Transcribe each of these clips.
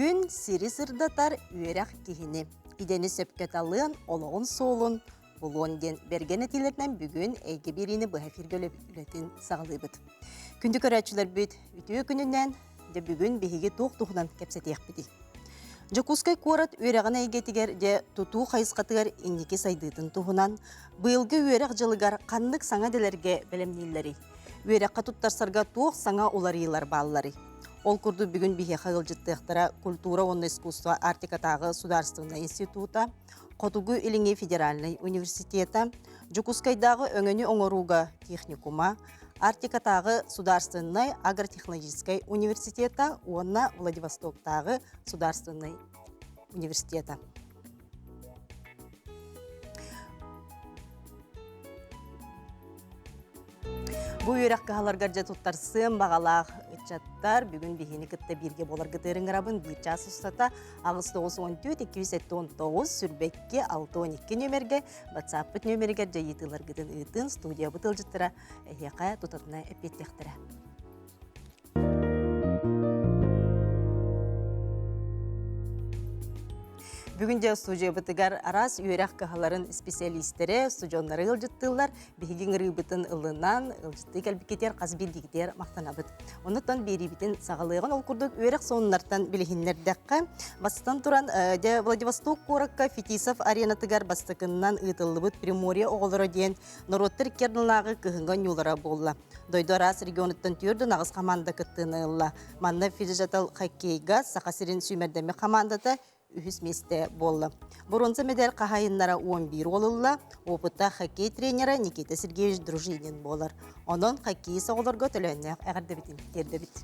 Күн сири сырдатар үйрәк кихини. Идени сөпкет алын, олоғын солын, бұлон ден берген әтелерінен бүгін әйге беріні бұға фиргелі үлетін сағылыбыд. Күнді көрәтшілер бүт, үтіе күнінен де бүгін бігіге тоқ-тоқынан кәпсәтеяқ біді. Жакускай корат үйрәғін әйгетігер де тұту қайысқатығар иннеке сайдыдың тұғынан, бұйылғы үйрәқ жылығар қанлық саңа делерге бәлемнейлері. Үйрәққа тұттарсарға тоқ саңа оларыйлар балылары. Ол күрді бүгін біге қағылжыттықтара культура онна искусства Артикатағы Сударственный института, Қотугу Илиңе Федеральный университета, Жукускайдағы өңіні оңыруға техникума, Артикатағы Сударственный агротехнологический университета, онна Владивостоктағы Сударственный университета. Бұл үйрәк қағаларға тұттарсын бағалақ үтчаттар бүгін бейіні күтті бірге болар ғытырын ғырабын бір час ұстата ағыз 914-279 сүрбекке 612 нөмерге WhatsApp нөмерге жайытылар ғытын ұйтын студия бұтыл жыттыра әйеқа тұтатына әпеттектірі. Бүгінде студия бұтығар арас үйрәк қағаларын специалистері студионлары ұлжыттылар, бігін ғырыбытын ұлынан ұлжытты кәлбікетер қазбелдігдер мақтанабыд. Оныттан бері бітін сағалығын ол күрдік үйрәк соңынлартан білігінлердәққа. Бастан тұран Владивосток қораққа Фетисов аренатығар бастықыннан ұйтылыбыд Приморья оғылыры ден Нороттыр кернылағы кығынған юлара болла. Дойды арас регионыттан түрді нағыз команда күттіні ұлла. Манна филижатал хоккейға сақасырын сүймердемі командата үхіс месте болы. Бронза медаль қағайынлара 11 олылла, опытта хоккей тренері Никита Сергеевич Дружинин болыр. Onun хоккей сағыларға төләнне әғірді бітін, терді біт.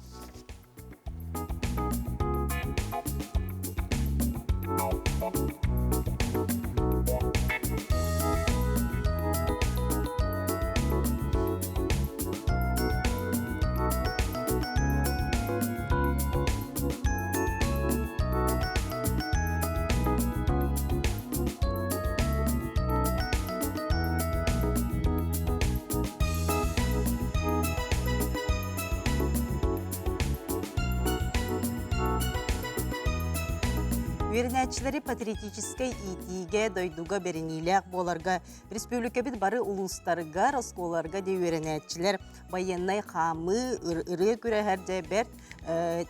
Үйренәтшілері патриотической итиге дойдуға беренейләк боларға, республика бит бары улустарыға, расколарға де үйренәтшілер байыннай қамы, ұры көрәхәрде бәрт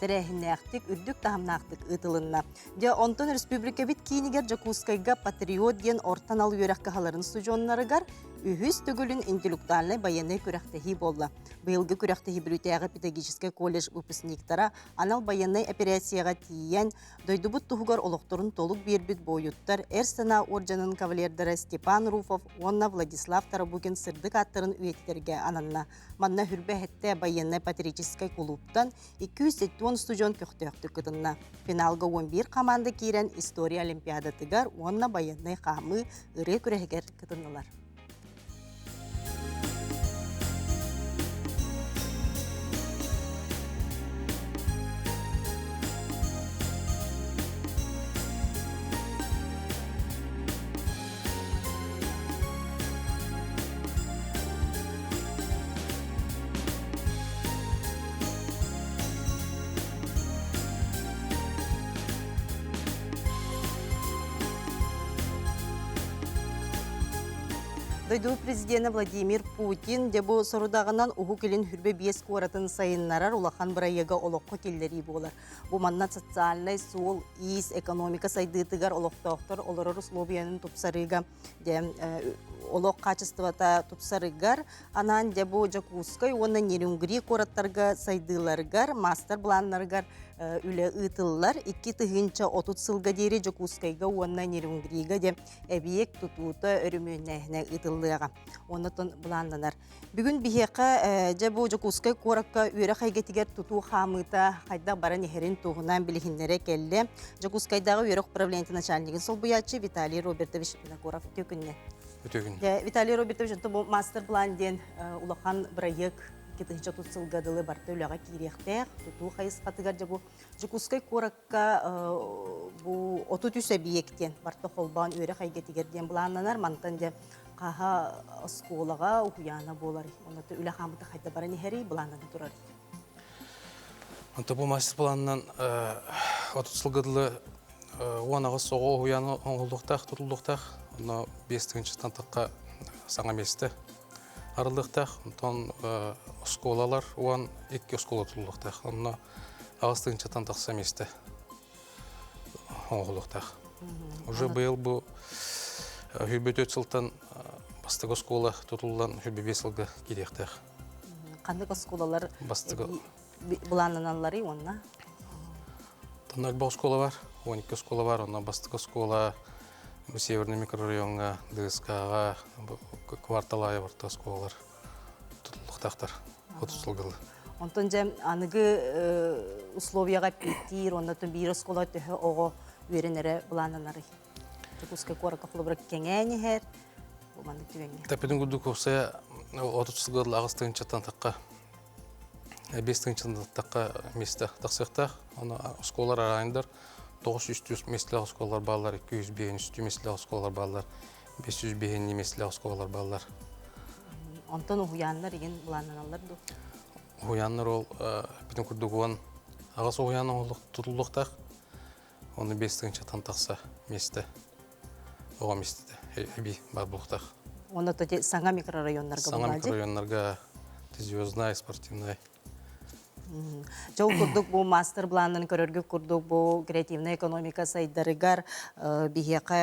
тәрәхінәқтік, үрдік тағымнақтық ұтылынна. Де онтон республика бит кейінігер Жакускайға патриот ден ортан ал үйрәк қағаларын студионларығар, үхіс түгілін интеллектуальный байыны көрәқтіхи болла. Бұйылғы көрәқтіхи Брютяға педагогический колледж выпускниктара анал байыны операцияға тиен дойдубыт тұғығар олықтырын толық бербіт бойыттар Эрсена орджанын кавалердары Степан Руфов, онна Владислав Тарабугин сырдық аттырын үйеттерге ананна. Манна хүрбе хетте байыны патриотический клубтан 270 студион көқтіяқты күтінна. Финалға 11 команда кейрен история олимпиадатыгар, онна байыны қамы ұры көрәгер күтіннылар. Дойду президенті Владимир Путин дебу сорудағынан ұғы келін хүрбе бес қоратын сайынларар улахан бірайыға олыққа келдері болар. Бұл манна социальный, сол, ис, экономика сайдытығар олықтақтар оларыр условиянын тұпсарыға олық качествата тұпсарыгар, анан дебу Жакускай, оны нерюнгри қораттарға сайдыларгар, мастер бланларгар үлі ұтылар, 2 тығынша 30 сылға дейірі Жакускайға, оны нерюнгриға де әбиек тұтуыты өрімөнәхіне ұтылыға. Оны тұн бланланар. Бүгін бігеқа дебу Жакускай қораққа үйрі қайгетігер тұту қамыта қайда бара нехерін тұғынан білігіндері келді. Жакускайдағы үйрі управление начальнигін сол бұячы Виталий Робертович Винокуров төкінне. Виталий Робертович, бұл мастер план ден улахан бірайық кетінші тұтсылғадылы барты өліға керектәк, тұту қайыз қатығар бұл Жакускай қораққа бұл 33 әбиектен барты қолбан өрі қайгетігерден бұланланар, мантан де қаға сколаға ұқияна болар. Онаты өлі қамыты қайда барын ехері бұланланы тұрар. Онты бұл мастер планынан отутсылгыдлы уанагы соғы уяны оңылдықтақ, тұтылдықтақ, оны 5-тінші тантыққа саңа месті арылдықтақ, онтан сколалар, уан 2 скола тұтылдықтақ, оны ағыстығыншы тантақса месті оңылдықтақ. Уже был бұл хүлбет өтсілтін бастығы скола тұтылдан хүлбе 5 жылғы керектақ. Қандық сколалар Бастығы бұланынанлары онна? Тоннальбау школа бар, 12 школа бар, онна бастығы школа Северный микрорайонға, ДСК-ға, кварталая барта школалар тұтылықтақтар, 30 жылғылы. Онтон жем анығы условияға петтир, оннатын бейір школа түхі оғы өренері бұланынары. Жүкіске қораққа құлы бірі кеңәне әр, бұлманды түвенге. Тәпедің күрді көпсая 30 жылғылы ағыстығын чаттан таққа, 5-тің таққа месті тақсықтақ, оны школалар арайындар, 900 местлі школалар балалар, 200 бейін үсті местлі школалар балалар, 500 бейін местлі школалар балалар. Онтон ұғыянлар еген бұланыналар ду? Ұғыянлар ол, бітін күрді ғуан ағасы ұғыянның тұтылдықтақ, оны 5-тің чаттан тақса месті, оға месті әбей бар бұлықтақ. Оны төте саңа микрорайонларға Саңа бұлады? микрорайонларға звездная, спортивная. Жол күрдік бұл мастер планын көрергі күрдік бұл креативная экономика сайдарыгар бігеқа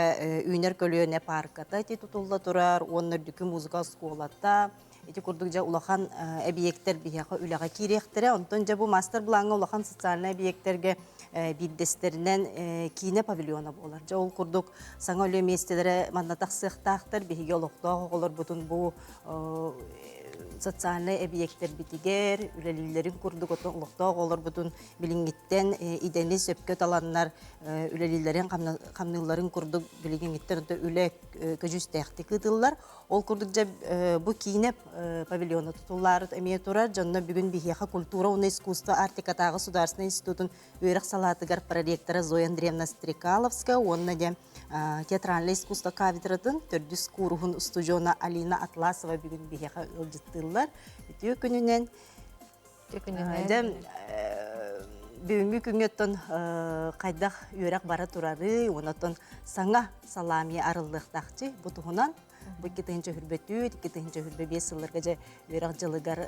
үйнер көліөне парката те тұтылда тұрар, оныр дүкі музыка сколатта. Эти күрдік жа улахан объекттер бігеқа үліға керектірі. Онтон жа бұл мастер планға улахан социальный объекттерге биддестерінен кейіне павильона болар. Жа ол күрдік саңа өлі местелері мандатақ сықтақтар, бігеге олықтағы олар бұтын бұл социальный объекттер битигер, үлелилерин курдук отон улуктоог олар бутун билиңиттен идени сөпкө таланнар үлелилерин камныларын курдук билиңиттен үле көжүстехти кытыллар. Ол курдук же бу кийинеп павильона тутуллар эмие турар, жонно бүгүн бихиха культура уна искусство Артика государственный институтун үйрек салатыгар проректора Зоя Андреевна Стрекаловская, онна де театральное искусство кафедратын төрдүс курухун студиона Алина Атласова бүгүн бихиха ылжыттылар. Үтүө күнүнен бүгүнгү күнгөттөн кайдах үйрек бара турары, онотон саңа салами арылдыктакчы бутугунан бу кетенче хүрбөтүү, кетенче хүрбө 5 жылдарга же үйрек жылыгар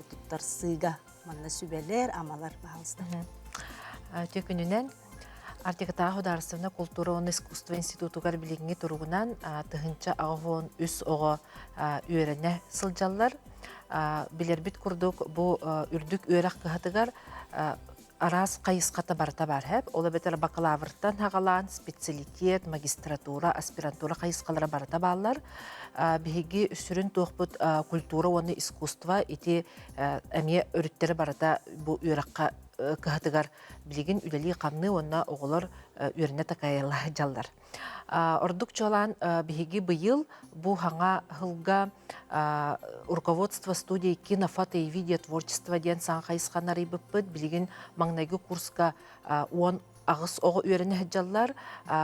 туттар сыйга манна сүбелер, амалар баалыстар. Үтүө күнүнен Артика государственный культура и искусство институтугар билигинги туругунан тыгынча агон үс ого үйрөне сылжаллар. Билербит курдук бу үрдүк үйрек кыхатыгар арас кайыската барта бар хеп. Ола бетер бакалавртан хагалан специалитет, магистратура, аспирантура кайыскалара барта баллар. Биһиги үсүрүн туохпут культура оны искусство ити эме өрүттери барата бу үйрекка кыхатыгар билигин үлели камны онна оголор үрүнө такайла жаллар. Ордук чолан биһиги быйыл бу хаңа хылга руководство студии кино, фото и видео творчества ден саңкайысканары быппыт билигин маңнайгы курска 10 агыс ого үйрөнө жаллар.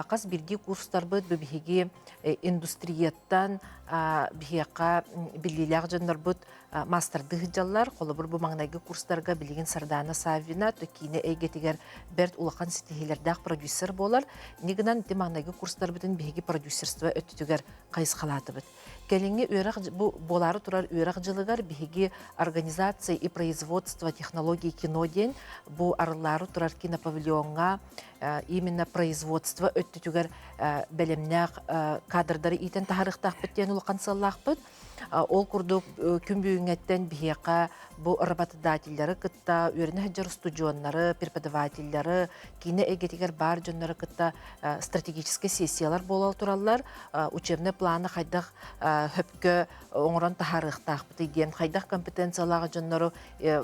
Каз бирги курстар быт биһиги индустрияттан биһиякка билилер жандар быт мастер жаллар. Колобур бу маңнайгы курстарга билигин Сардана Савина төкине эйгетигер берт улахан ситихилердах продюсер болар. Нигинан те маңнайгы курстар бытын биһиги продюсерство өттүгер кайыскалаты быт. Келинги үйрек бу болары турар үйрек жылыгар биһиги организация и производство технологий кино ден бу арылары турар кинопавильонга именно производство өттүгер белемнак кадрдары итен тарыхтак биттен улкан саллахпыт. Ол курдук күн бүйүнгеттен биһиякка бу работодательлери кытта үйрөнө жер студионнары, преподавательлери, кине эгетигер бар жоннары кытта стратегический сессиялар боло тураллар. Учебный планы хайдах хөпкө оңрон тахарыхтак деген хайдах компетенцияларга жоннору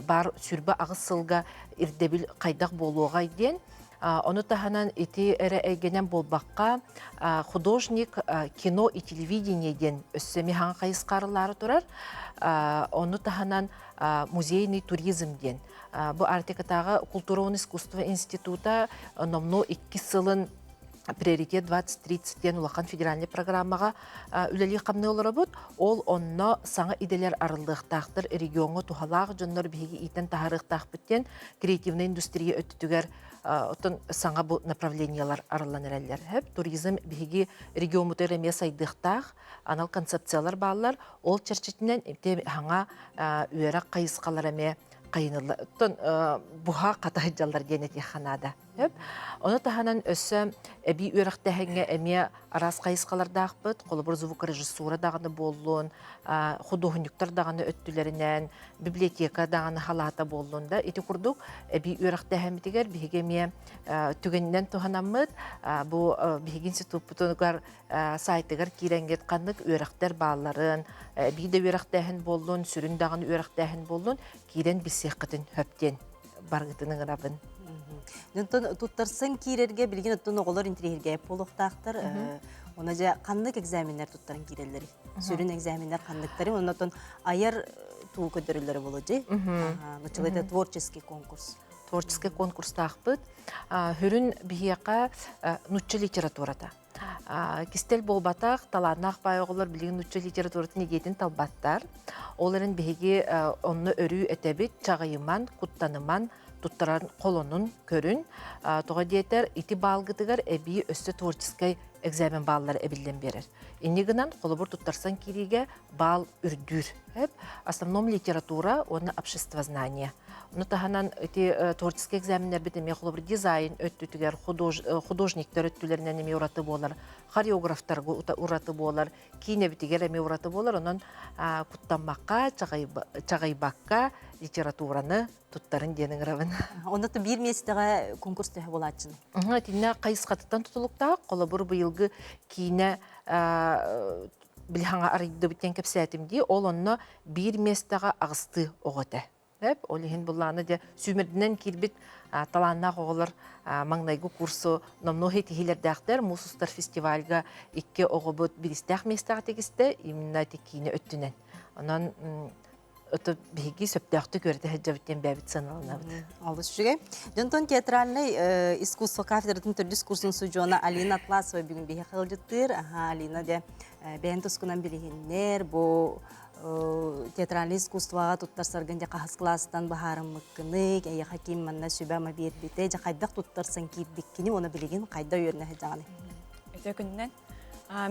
бар сүрбө агысылга ирдебил кайдах болууга иден. Оны таханан ити эре эгенен болбакка художник кино и телевидение ден өссөми хаң кайыскарылары турар. Оны таханан музейный туризм ден. Бу Артикатагы культура и искусство института номно 2 сылын приоритет 2030 ден улахан федеральный программаға үлелі қамны олар бұд. Ол онно саңа иделер арылдықтақтыр регионға тухалағы жонлар бігі итен тахарықтақ біттен креативный индустрия өттігер отын саңа бұл направлениялар арылан әрәлер. Туризм бігі регион мұтыр әме сайдықтақ, анал концепциялар бағалар, ол черчетінен хаңа үйерак қайысқалар әме қайынылы. Бұға қатағы жалдар денеті қанада. Оны таханан өсі әбі үйрақтәхіңе әме арас қайысқалардақ бұд, қолы бір звукорежиссура дағаны болуын, художниктар дағаны өттілерінен, библиотека дағаны халата болуында. Еті құрдық әбі үйрақтәхімітігер бігеме түгеннен тұханамыд, бұл бігі институтынығар сайтығар кейренгет қандық үйрақтар бағаларын, бейді үйрақтәхін болуын, сүрін дағаны үйрақтәхін болуын, кейрен бісек қытын хөптен барғытының рабын. Туттарсын кирерге билген оттон оголор интерьерге полуктактар. Она же кандык экзаменler туттарын кирелери. Сүрүн экзаменler кандыктары, онотон аяр туу көдөрүлөрү боложу. Начало это творческий конкурс. Творческий конкурс тахпыт. Хүрүн бияка нуччу литературата. Кистел болбатақ, таланақ байығылар білген нуччу литературатын егетін талбаттар. Оларын беге онны өрі өтәбет чағайыман, құттаныман, туттаран қолының көрін. Тоға дейтер, ити балғытығар әбі өсті творческий экзамен баллары әбілден берер. Иннегінен қолыбыр туттарсан кереге бал үрдүр. Основном литература, оны общество знания. Оны таханан эти творческий экзаменler бітеме қолыбыр дизайн өттүтігер, художниктер өттүлерінен еме ұраты болар, хореографтарға ұраты болар, кейіне бітігер еме ұраты болар, онын құттанмаққа, чағайбаққа литератураны туттарын денің рабын. Онда бір месттегі конкурс тәхі болатшын. Тіне қайысқатыттан тұтылықта, қолыбыр бұйылғы кейіне білхаңа арайды біттен кәпсәтімде, ол онны бір месттегі ағысты оғыты. Олеген бұлланы де сүймердінен келбет таланна оғылар маңнайғы курсу номну хейтихилердәқтер Мусустар фестивальға икке оғы бұд бірістәқ местағы тегісті именно теккейіне өттінен. Онан өті бейгі сөптәқті көрді әджабіттен бәбіт саналына бұд. Алыс жүге. Дөнтон театральный искусство кафедратын түрдіс курсын сұжуына Алина Атласова бүгін бейі қылжыттыр. Алина де бәйін тұскынан білігеннер, бұл театральный искусствоға туттар сарганда қағыз класстан бағарым мұққынык, әйі хаким манна сөбәмі бербеті, қайдақ туттарсан кейдіккені, оны білеген қайда өріне жағаны. Өте күннен,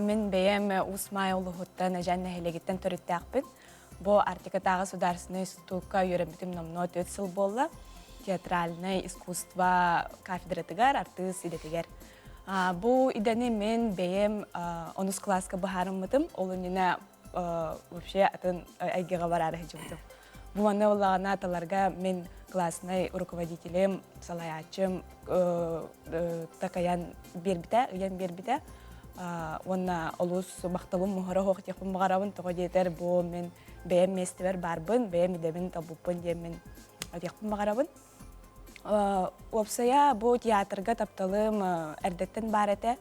мен бәйім Усмай ұлығыттан әжәнне хелегеттен төрітті ақпын. Бұл Артикатағы сударсыны институтқа үйренбітім номно 4 сыл болы. Театральный искусство кафедратығар, артыс идетігер. Бұл идені мен бәйім 10 классқа бағарым мұтым, олынына вообще атын айгеға барары хеджімдім. Бұл маңна олағына аталарға мен классный руководителем, салаячым, такаян бербіті, онна олус бақталым мұғыра хоқтеқпін бағарабын, тоға дейтер бұл мен бәйім местівер барбын, бәйім едемін табуппын демен өтеқпін бағарабын. Опсая бұл театрға тапталым әрдеттен бар әті,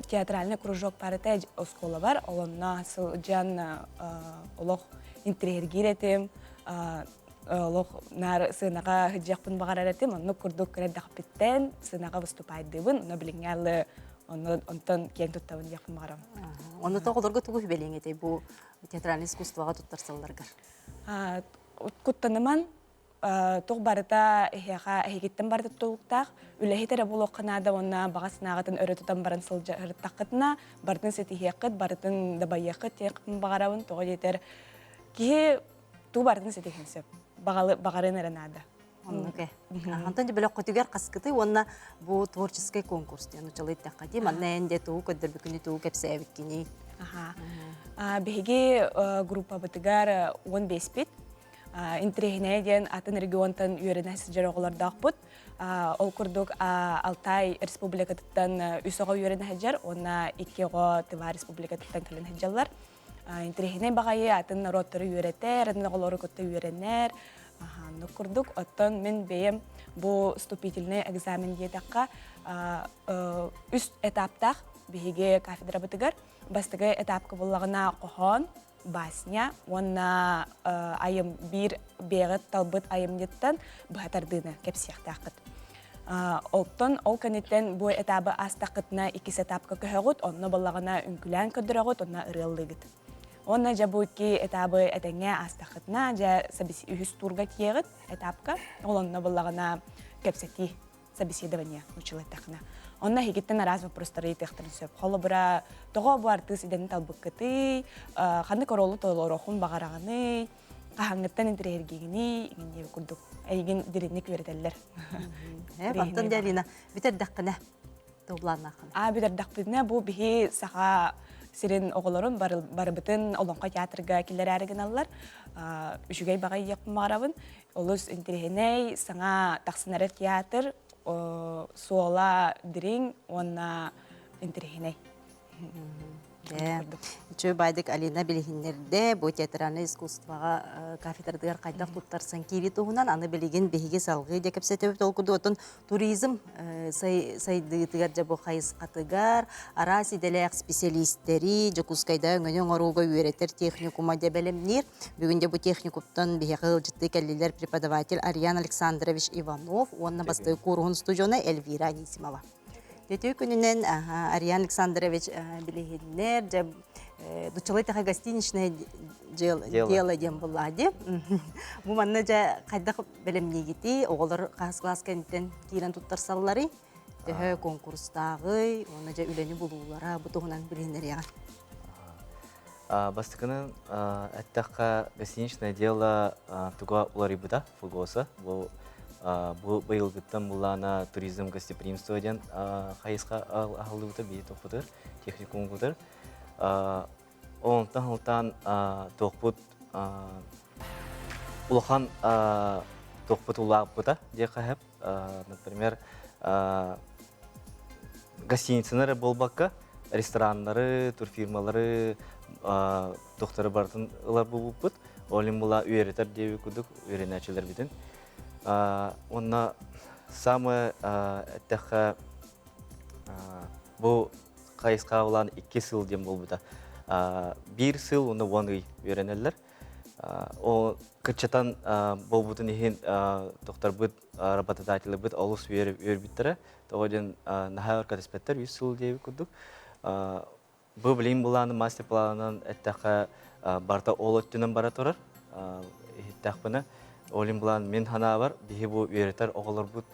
театральный кружок парыта оскола бар, олонна сылжан олох интерьергиретим, олох нар сынаға хыджақпын бағараретим, онны күрдік кірәддақ біттен сынаға выступайдыбын, оны біліңәлі, онтан кен тұттабын жақпын бағарам. Оны тоғыларға тұғы белең етей бұл театральный искусствоға тұттарсаларғар? Құттаныман тоқ барыта әйгеттен барыта толықтақ, үләхетері бұл оқынада онна бағасынағытын өрі тұтан барын сылжарыттақытына, бардың сеті хеқыт, бардың дабайеқыт теқытын бағарауын тоғы детер. Кейі ту бардың сеті хенсеп, бағарын әрінады. Антон де білі қотығар қасқыты, онна бұл творческий конкурс ден ұчалы еттаққа дейм, анна әнде тұғы көдір бүкіні тұғы кәпсі әбіккені. Беге группа бұтығар 15 бет, Интерегенеден атын регионтан үйерінәсі жер оғылардақ бұд. Ол күрдік Алтай республикатыттан үсіға үйерінәсі жер, ona 2-ға Тыва республикатыттан кілін хеджалар. Интерегенен бағайы атын роттары үйеретер, атын оғылары көтті үйеренер. Күрдік, оттан мен бейім бұл вступительный экзамен едіққа үст этаптақ бейге кафедра бұтығар. Бастығы этапқы болағына қоған, басня, онна айым бір беғыт талбыт айым деттен бұғатардыны кәпсияқты ақыт. Олтон ол канеттен бу этабы астақытына икис этапка көһөгөт, онна баллагына үнкүлән көдөрөгөт, онна ырыллыгыт. Онна жабуки этабы этеңе астақытына жа үһүс турга киегит этапка, ол онна баллагына кепсети собеседование училеттахна. Онна хигиттен раз вопростары техтен сөп. Холобра того бу артыс иден талбыккыты, ханны королу тойлорохун багараганы, кахангыттан интерергигини, иңне курдук. Эйген диринник веретеллер. Бактан дялина битер даккына тобланакын. Битер дакпытына бу бихи саха сирен оголорун барыбытын олонка театрга киллер арыгыналлар. Үчүгей багай якмарабын. Олус интерегеней саңа таксынарет театр суола дирин онна интерегеней. Чөй байдык Алина билихиннерде бу театральный искусствоға кафедрдыгар кайдак туттарсан кири тугунан аны билигин беһиге салгы деп кепсетеп толкуду отун туризм сайдыгар жабу хайыскатыгар ара сиделек специалисттери жокускайда өңөнөң оруга үйретер техникума дебелемнир бүгүнде бу техникуптан беһиге жытты келлилер преподаватель Ариан Александрович Иванов онна басты кургун студиона Эльвира Анисимова. Детей күнінен Ариан Александрович билигиннер, дучалай таға гостиничное дело дем болады. Бу манна жа қайдақ білімнегеті, оғылар қағыз-қағыз кәнттен кейлен тұттарсалары, төхі конкурстағы, оны жа үлені болулара, бұтығынан білігінер яған. Бастықының әттаққа гостиничное дело туға улары бұда, фугоса. Бұл байылғыттан бұлана туризм гостеприимство ден қайысқа ағылды бұты, бейт оқыдыр, техникум бұдыр. Оңтан тоқпыт ұлақан тоқпыт ұлағып бұта, де қайып. Например, гостиницалары болбаққа, ресторанлары, турфирмалары, тоқтары бардың ұлар бұл бұт. Олин бұла үйеретер деуі күдік, үйренәчілер бітін. Онна самы әттәққа бұл қайысқа олан 2 сыл дем бол бұта. 1 сыл оны 10 үй үйренелер. Ол күрчатан бол бұтын ехен тоқтар бұд, работодателі бұд, олыс үйер-біттірі. Тоғаден наға өркәтіспеттер 100 сыл дейі күдік. Бұл білейін бұланы мастер планынан әттәққа барта ол өттінен бара тұрар. Әттәқпіні Олин бұлан мен хана бар, бейі бұл үйретер оғылар бұд,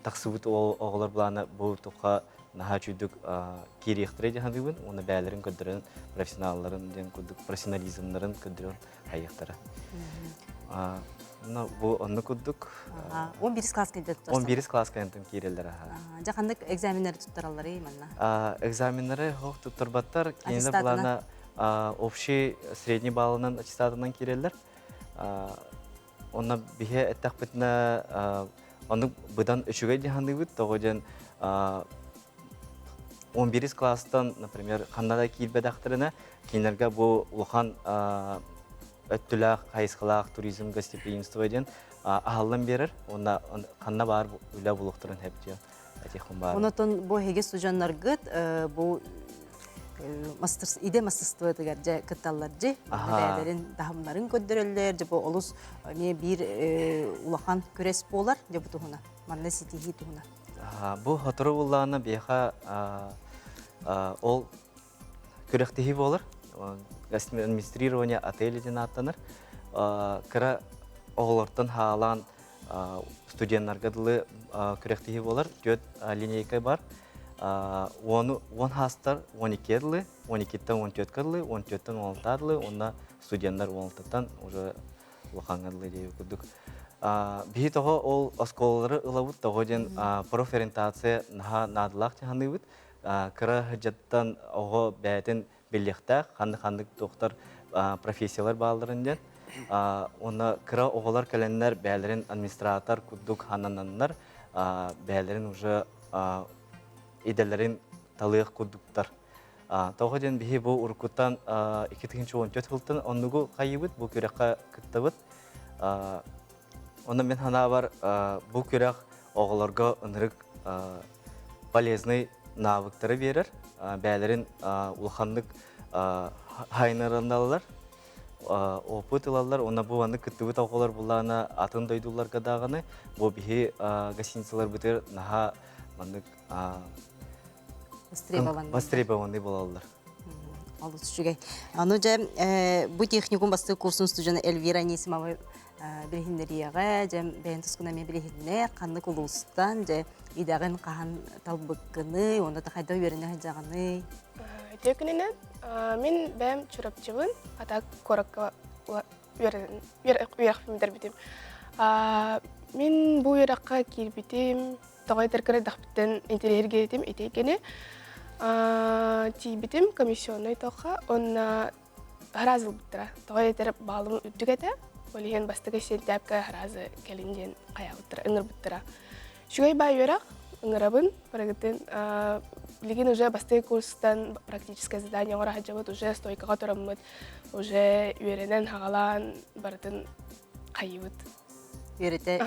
тақсы бұд оғылар бұланы бұл тұққа наға чүйдік кері ектірейді хандығын, оны бәлерін көдірін, профессионалларын, профессионализмларын көдірін аяқтары. Бұл оны көддік. 11 класс кәнттен тұттарсан? 11 класс кәнттен керелер. Жақандық экзаменлері тұттаралары еманна? Экзаменлері хоқ тұттарбаттар, кейінді бұланы общий средний балынан аттестатынан керелер. Онна бихе әттәқ бітіні оны бұдан үшіге дегенді бұд, тоғыден 11 класстан, например, қаннада кейлбәдәқтіріні, кейінлерге бұл ұлған өттіләқ, қайысқылақ, туризм, гостеприимство ден ағалын берір, онна қанна бар үлі бұлықтырын әпте әтеқін бар. Онытын бұл хеге студионлар ғыт, бұл иде мастерство этигер же кытталлар же бәлерин дахымларын көддөрөллөр же бу олус не бир улахан көрес болар же бу тугуна манна ситихи тугуна бу хатыры булланы беха ол көрөктехи болар администрирование отелиден аттаныр кыра оголортон хаалан студенттарга дылы көрөктехи болар жөт линейка бар оны 10 хастар 12 дылы 12-тен 14 дылы 14-тен 16 дылы онна студенттар 16-тан уже улахаңадылы дейі күрдік. Бейі тоғы ол осколары ылабыд тоғыден профориентация надылақ жағаны бұд. Кірі хыджаттан оғы бәйтін беллектәк, қанды-қандық тоқтар профессиялар бағаларынден. Оны кірі оғылар кәленлер бәлерін администратор күрдік ханананлар бәлерін уже иделерін талыйық күрдіктар. Тоғыден бейі бұл ұрқыттан 2014 жылтын онығы қайыбыд, бұл көрекқа күттібід. Оны мен хана бар, бұл көрек оғыларға ұнырық полезный навыктары берір. Бәлерін ұлхандық хайнарындалылар. опыт ылалар, она бу аны кыттыбы талқылар булана атын дойдулар кадаганы, бу бихи гостиницалар битер наха мандык востребованный болалар. Алыс жүгей. Аны же бу техникум басты курсын студияны Эльвира Анисимова билихиндерияға, же бәйін тұскынаме билихиндер, қанны кулустан, же идағын қахан талбыққыны, онда тақайда өріне жағаны. Төкінінен, мен бәйім чүрапчыбын, ата коракка үйрақ фильмдер бітім. Мен бұл үйраққа кел бітім, тоғай тәркірі дақпіттен интерьерге етім, етейкені. Тибитим комиссионный тоха, он харазыл биттера. Тоғай етер балым үттік әті, олиген бастығы сентябка харазы кәлінден қая биттера, ыңыр биттера. Шугай бай үйрақ, ыңырабын, парагыттен, билеген уже бастығы курстан практическое задание ора хаджабыт, уже стойкаға тұрамыд, уже үйренен хағалан бардын қайыбыт. Үйреті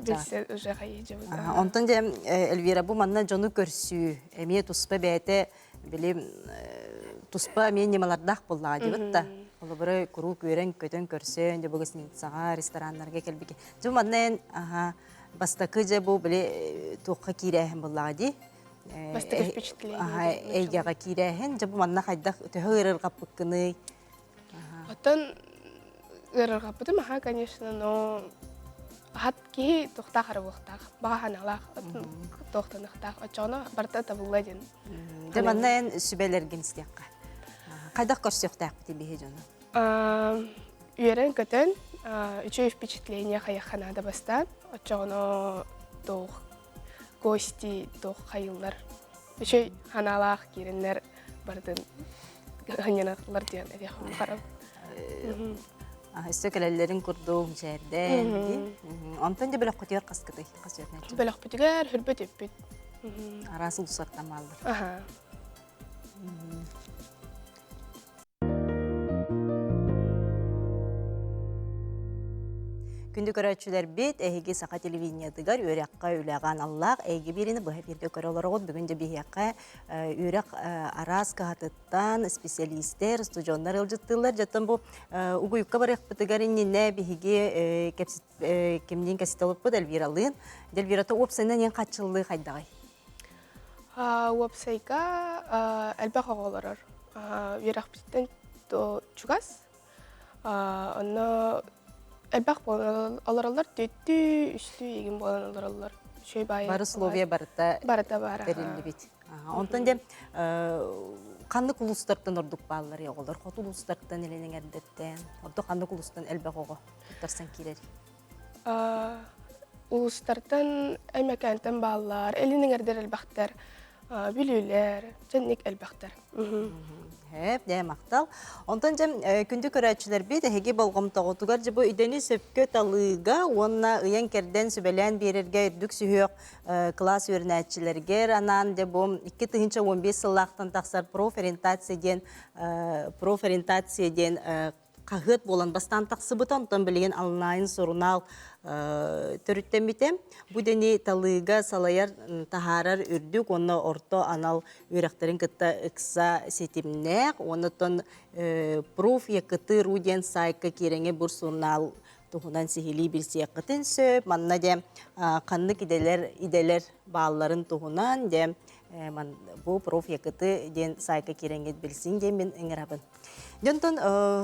Билсе уже қайыбыт. Онтан же Эльвира бу манна жону көрсүү, эме туспа бәйті, білем, туспа мен немалардақ болла дебіт та. Олы бірі күру көрен көтен көрсен, де бұғысын саға ресторанларға келбеке. Жу маннан бастақы же бұл біле туққа кейрәхін болла де. Бастықы впечатление. Әйгеға кейрәхін, же бұл манна қайдақ өтіғі ұрыр қапыққыны. Оттан ұрыр қапыдым, конечно, но хат ки тоқтақ арабылықтақ, баға ханалақ, тоқтанықтақ, отчоны барта табылладен. Же маннан сүбәлерген істеққа. Қайдақ көрсеқтақ біте бейе жоны? Үйерен көтін, үші впечатление қаяқханада бастан, отчоны тоқ гости, тоқ қайылар. Үші ханалақ керінлер бардың ғанянақлар дейін әдеқым қарап. Сөкелелерін күрдуң жерден. Онтан же бөлік құтығар қасқыды? Бөлік бұтығар хүрбет өппет. Арасы ұлсақтан малдыр. Күнді көрәтшілер бет, әйге сақа телевидениядығар өрәққа үләған Аллах, әйге беріні бұға берді көрілер оғыд, бүгінде бейяққа өрәқ арас қағатыттан специалистер, студиондар ұлжыттылар. Жаттан бұл ұғыйыққа барық бұтығарынне бейге кемден кәсет олып бұд Эльвиралығын. Эльвираты опсайынан ең қатшылығы қайдағай? Опсайға әлбәқ оғыларыр. Өрәқ біттен чугас. Оны Әлбәқ болан аларалар төттү, үстү егін болан аларалар. Бары Словия барыта берілді бет. Онтан де қанды құлыстардан ордық балылар еғылар. Қоты ұлыстардан еленің әрдеттен. Орды қанды құлыстан әлбәқ оғы тұттарсан келер. Ұлыстардан әмәкәнтен балылар, еленің әрдер әлбәқтер, бүлілер, жәннек әлбәқтер. Хеп, дәй мақтал. Онтан жем күнді көрәтшілер бейді әге болғым тағытуғар жібі үйдені сөпкі талыға, онына ұян керден сөбәлән берерге үрдік сүйек класс өрінәтшілергер анан де бұл 2-15 сыллақтан тақсар профориентация ден қағыт болан бастан тақсы бұтан, онтан білеген онлайн сұрынал төріттен бітем. Бұдені талыға салайар тахарар үрдік, оны орто анал үйрәқтерін күтті ұқса сетімнәк, онытын проф екіті руден сайқы кереңе бұр сұрынал тұғынан сихили білсе қытын сөп, манна де қанны иделер балаларын тұғынан де бұл проф екіті ден сайқы кереңе білсін де мен үңірабын. Дентон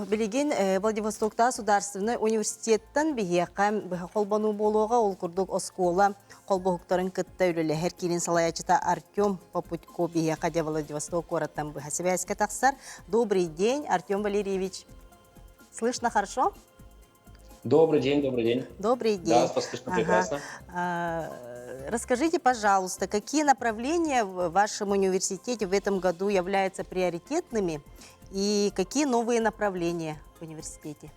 билеген Владивостокта Государственный университеттен бихияқам қолбану болуға ол күрдік оскола қолбоқтарын күтті үлілі әр келін салаячыта Артем Попутко бихияқа де Владивосток городтан бұхасыбәске тақсар. Добрый день, Артем Валерьевич. Слышно хорошо? Добрый день, добрый день. Добрый день. Да, вас слышно прекрасно. Расскажите, пожалуйста, какие направления в вашем университете в этом году являются приоритетными? И какие новые направления в университете?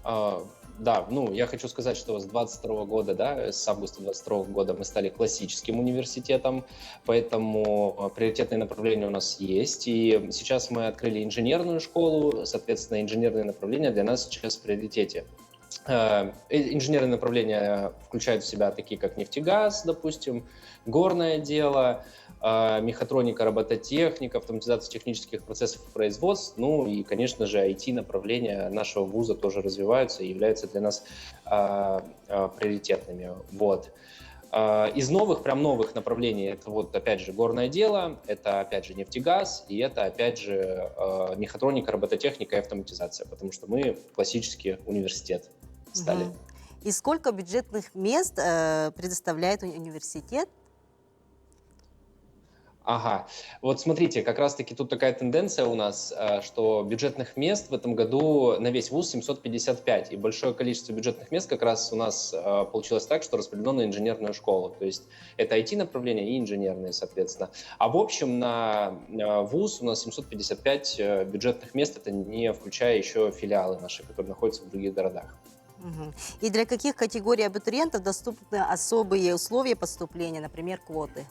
Да, я хочу сказать, что с 22 года, с августа 22 года мы стали классическим университетом, поэтому приоритетные направления у нас есть. И сейчас мы открыли инженерную школу, соответственно, инженерные направления для нас сейчас в приоритете. Инженерные направления включают в себя такие, как нефтегаз, допустим, горное дело, мехатроника, робототехника, автоматизация технических процессов и производств. Ну и, конечно же, IT-направления нашего вуза тоже развиваются и являются для нас приоритетными. Вот. Из новых, прям новых направлений, это вот опять же горное дело, это опять же нефтегаз, и это опять же мехатроника, робототехника и автоматизация, потому что мы классический университет стали. И сколько бюджетных мест предоставляет университет? Ага, вот смотрите, как раз-таки тут такая тенденция у нас, что бюджетных мест в этом году на весь вуз 755, и большое количество бюджетных мест как раз у нас получилось так, что распределено на инженерную школу, то есть это IT-направление и инженерные, соответственно. А в общем на вуз у нас 755 бюджетных мест, это не включая еще филиалы наши, которые находятся в других городах. И для каких категорий абитуриентов доступны особые условия поступления, например, квоты?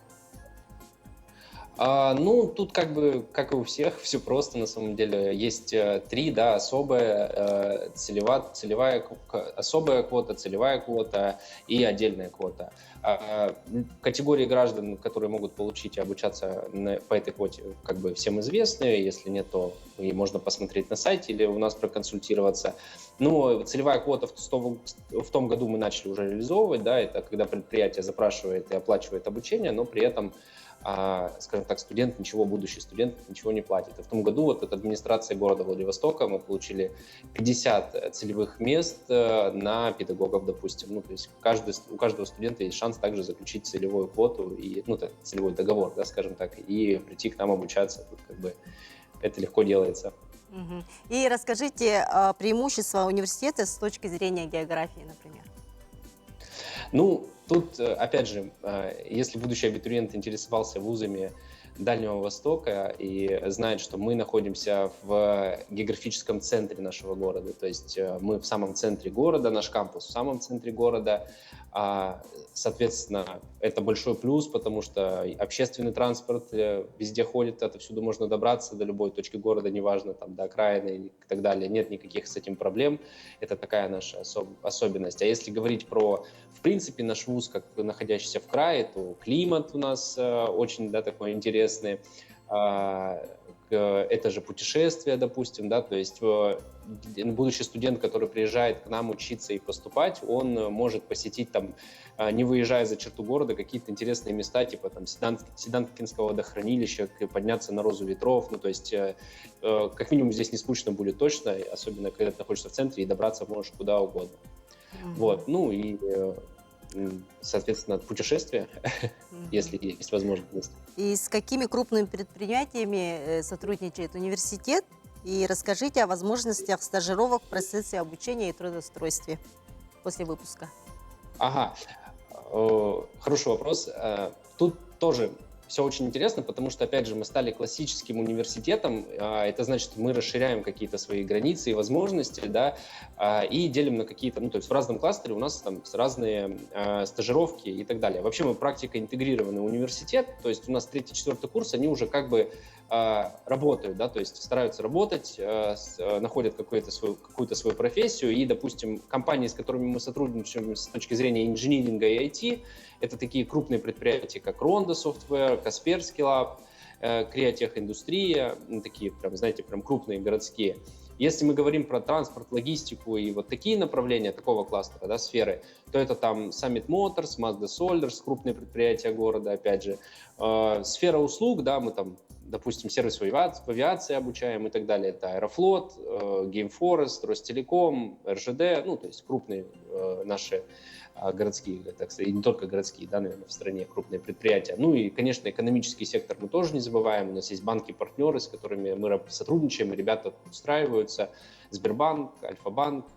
Ну, тут как бы, как и у всех, все просто на самом деле. Есть три, да, особая, особая квота, целевая квота и отдельная квота. Категории граждан, которые могут получить и обучаться по этой квоте, как бы всем известны. Если нет, то и можно посмотреть на сайте или у нас проконсультироваться. Ну, целевая квота в том году мы начали уже реализовывать, да, это когда предприятие запрашивает и оплачивает обучение, но при этом скажем так, будущий студент ничего не платит. И в том году вот от администрации города Владивостока мы получили 50 целевых мест на педагогов, допустим. Ну, то есть у каждого студента есть шанс также заключить целевую квоту, целевой договор, да, скажем так, и прийти к нам обучаться. Тут как бы это легко делается. И расскажите преимущества университета с точки зрения географии, например. Ну, тут, опять же, если будущий абитуриент интересовался вузами Дальнего Востока и знает, что мы находимся в географическом центре нашего города, то есть мы в самом центре города, наш кампус в самом центре города, соответственно, это большой плюс, потому что общественный транспорт везде ходит, отовсюду можно добраться до любой точки города, неважно, там, до окраины и так далее, нет никаких с этим проблем, это такая наша особенность. А если говорить про, в принципе, наш вуз, как находящийся в крае, то климат у нас очень, да, такой интересный, это же путешествия, допустим, да, то есть будущий студент, который приезжает к нам учиться и поступать, он может посетить там, не выезжая за черту города, какие-то интересные места, типа там Седанкинского водохранилища, подняться на Розу ветров, ну, то есть как минимум здесь не скучно будет точно, особенно когда ты находишься в центре и добраться можешь куда угодно. Вот, ну и соответственно, путешествия, если есть возможность. И с какими крупными предприятиями сотрудничает университет? И расскажите о возможностях стажировок в процессе обучения и трудоустройстве после выпуска. Ага, хороший вопрос. Тут тоже все очень интересно, потому что, опять же, мы стали классическим университетом, это значит, мы расширяем какие-то свои границы и возможности, да, и делим на какие-то, ну, то есть в разном кластере у нас там разные стажировки и так далее. Вообще мы практико-интегрированный университет, то есть у нас 3-4 курс, они уже как бы работают, да, то есть стараются работать, находят какую-то свою профессию, и, допустим, компании, с которыми мы сотрудничаем с точки зрения инжиниринга и IT, это такие крупные предприятия, как Ronda Software, Kaspersky Lab, Createch Индустрия, такие прям, знаете, прям крупные городские. Если мы говорим про транспорт, логистику и вот такие направления такого кластера, да, сферы, то это там Summit Motors, Mazda Soldiers, крупные предприятия города, опять же. Сфера услуг, да, мы там, допустим, сервис в авиации обучаем и так далее. Это Аэрофлот, Геймфорест, Ростелеком, РЖД, ну, то есть крупные наши городские, так сказать, и не только городские, да, наверное, в стране крупные предприятия. Ну и, конечно, экономический сектор мы тоже не забываем. У нас есть банки-партнеры, с которыми мы сотрудничаем, и ребята устраиваются. Сбербанк, Альфа-банк,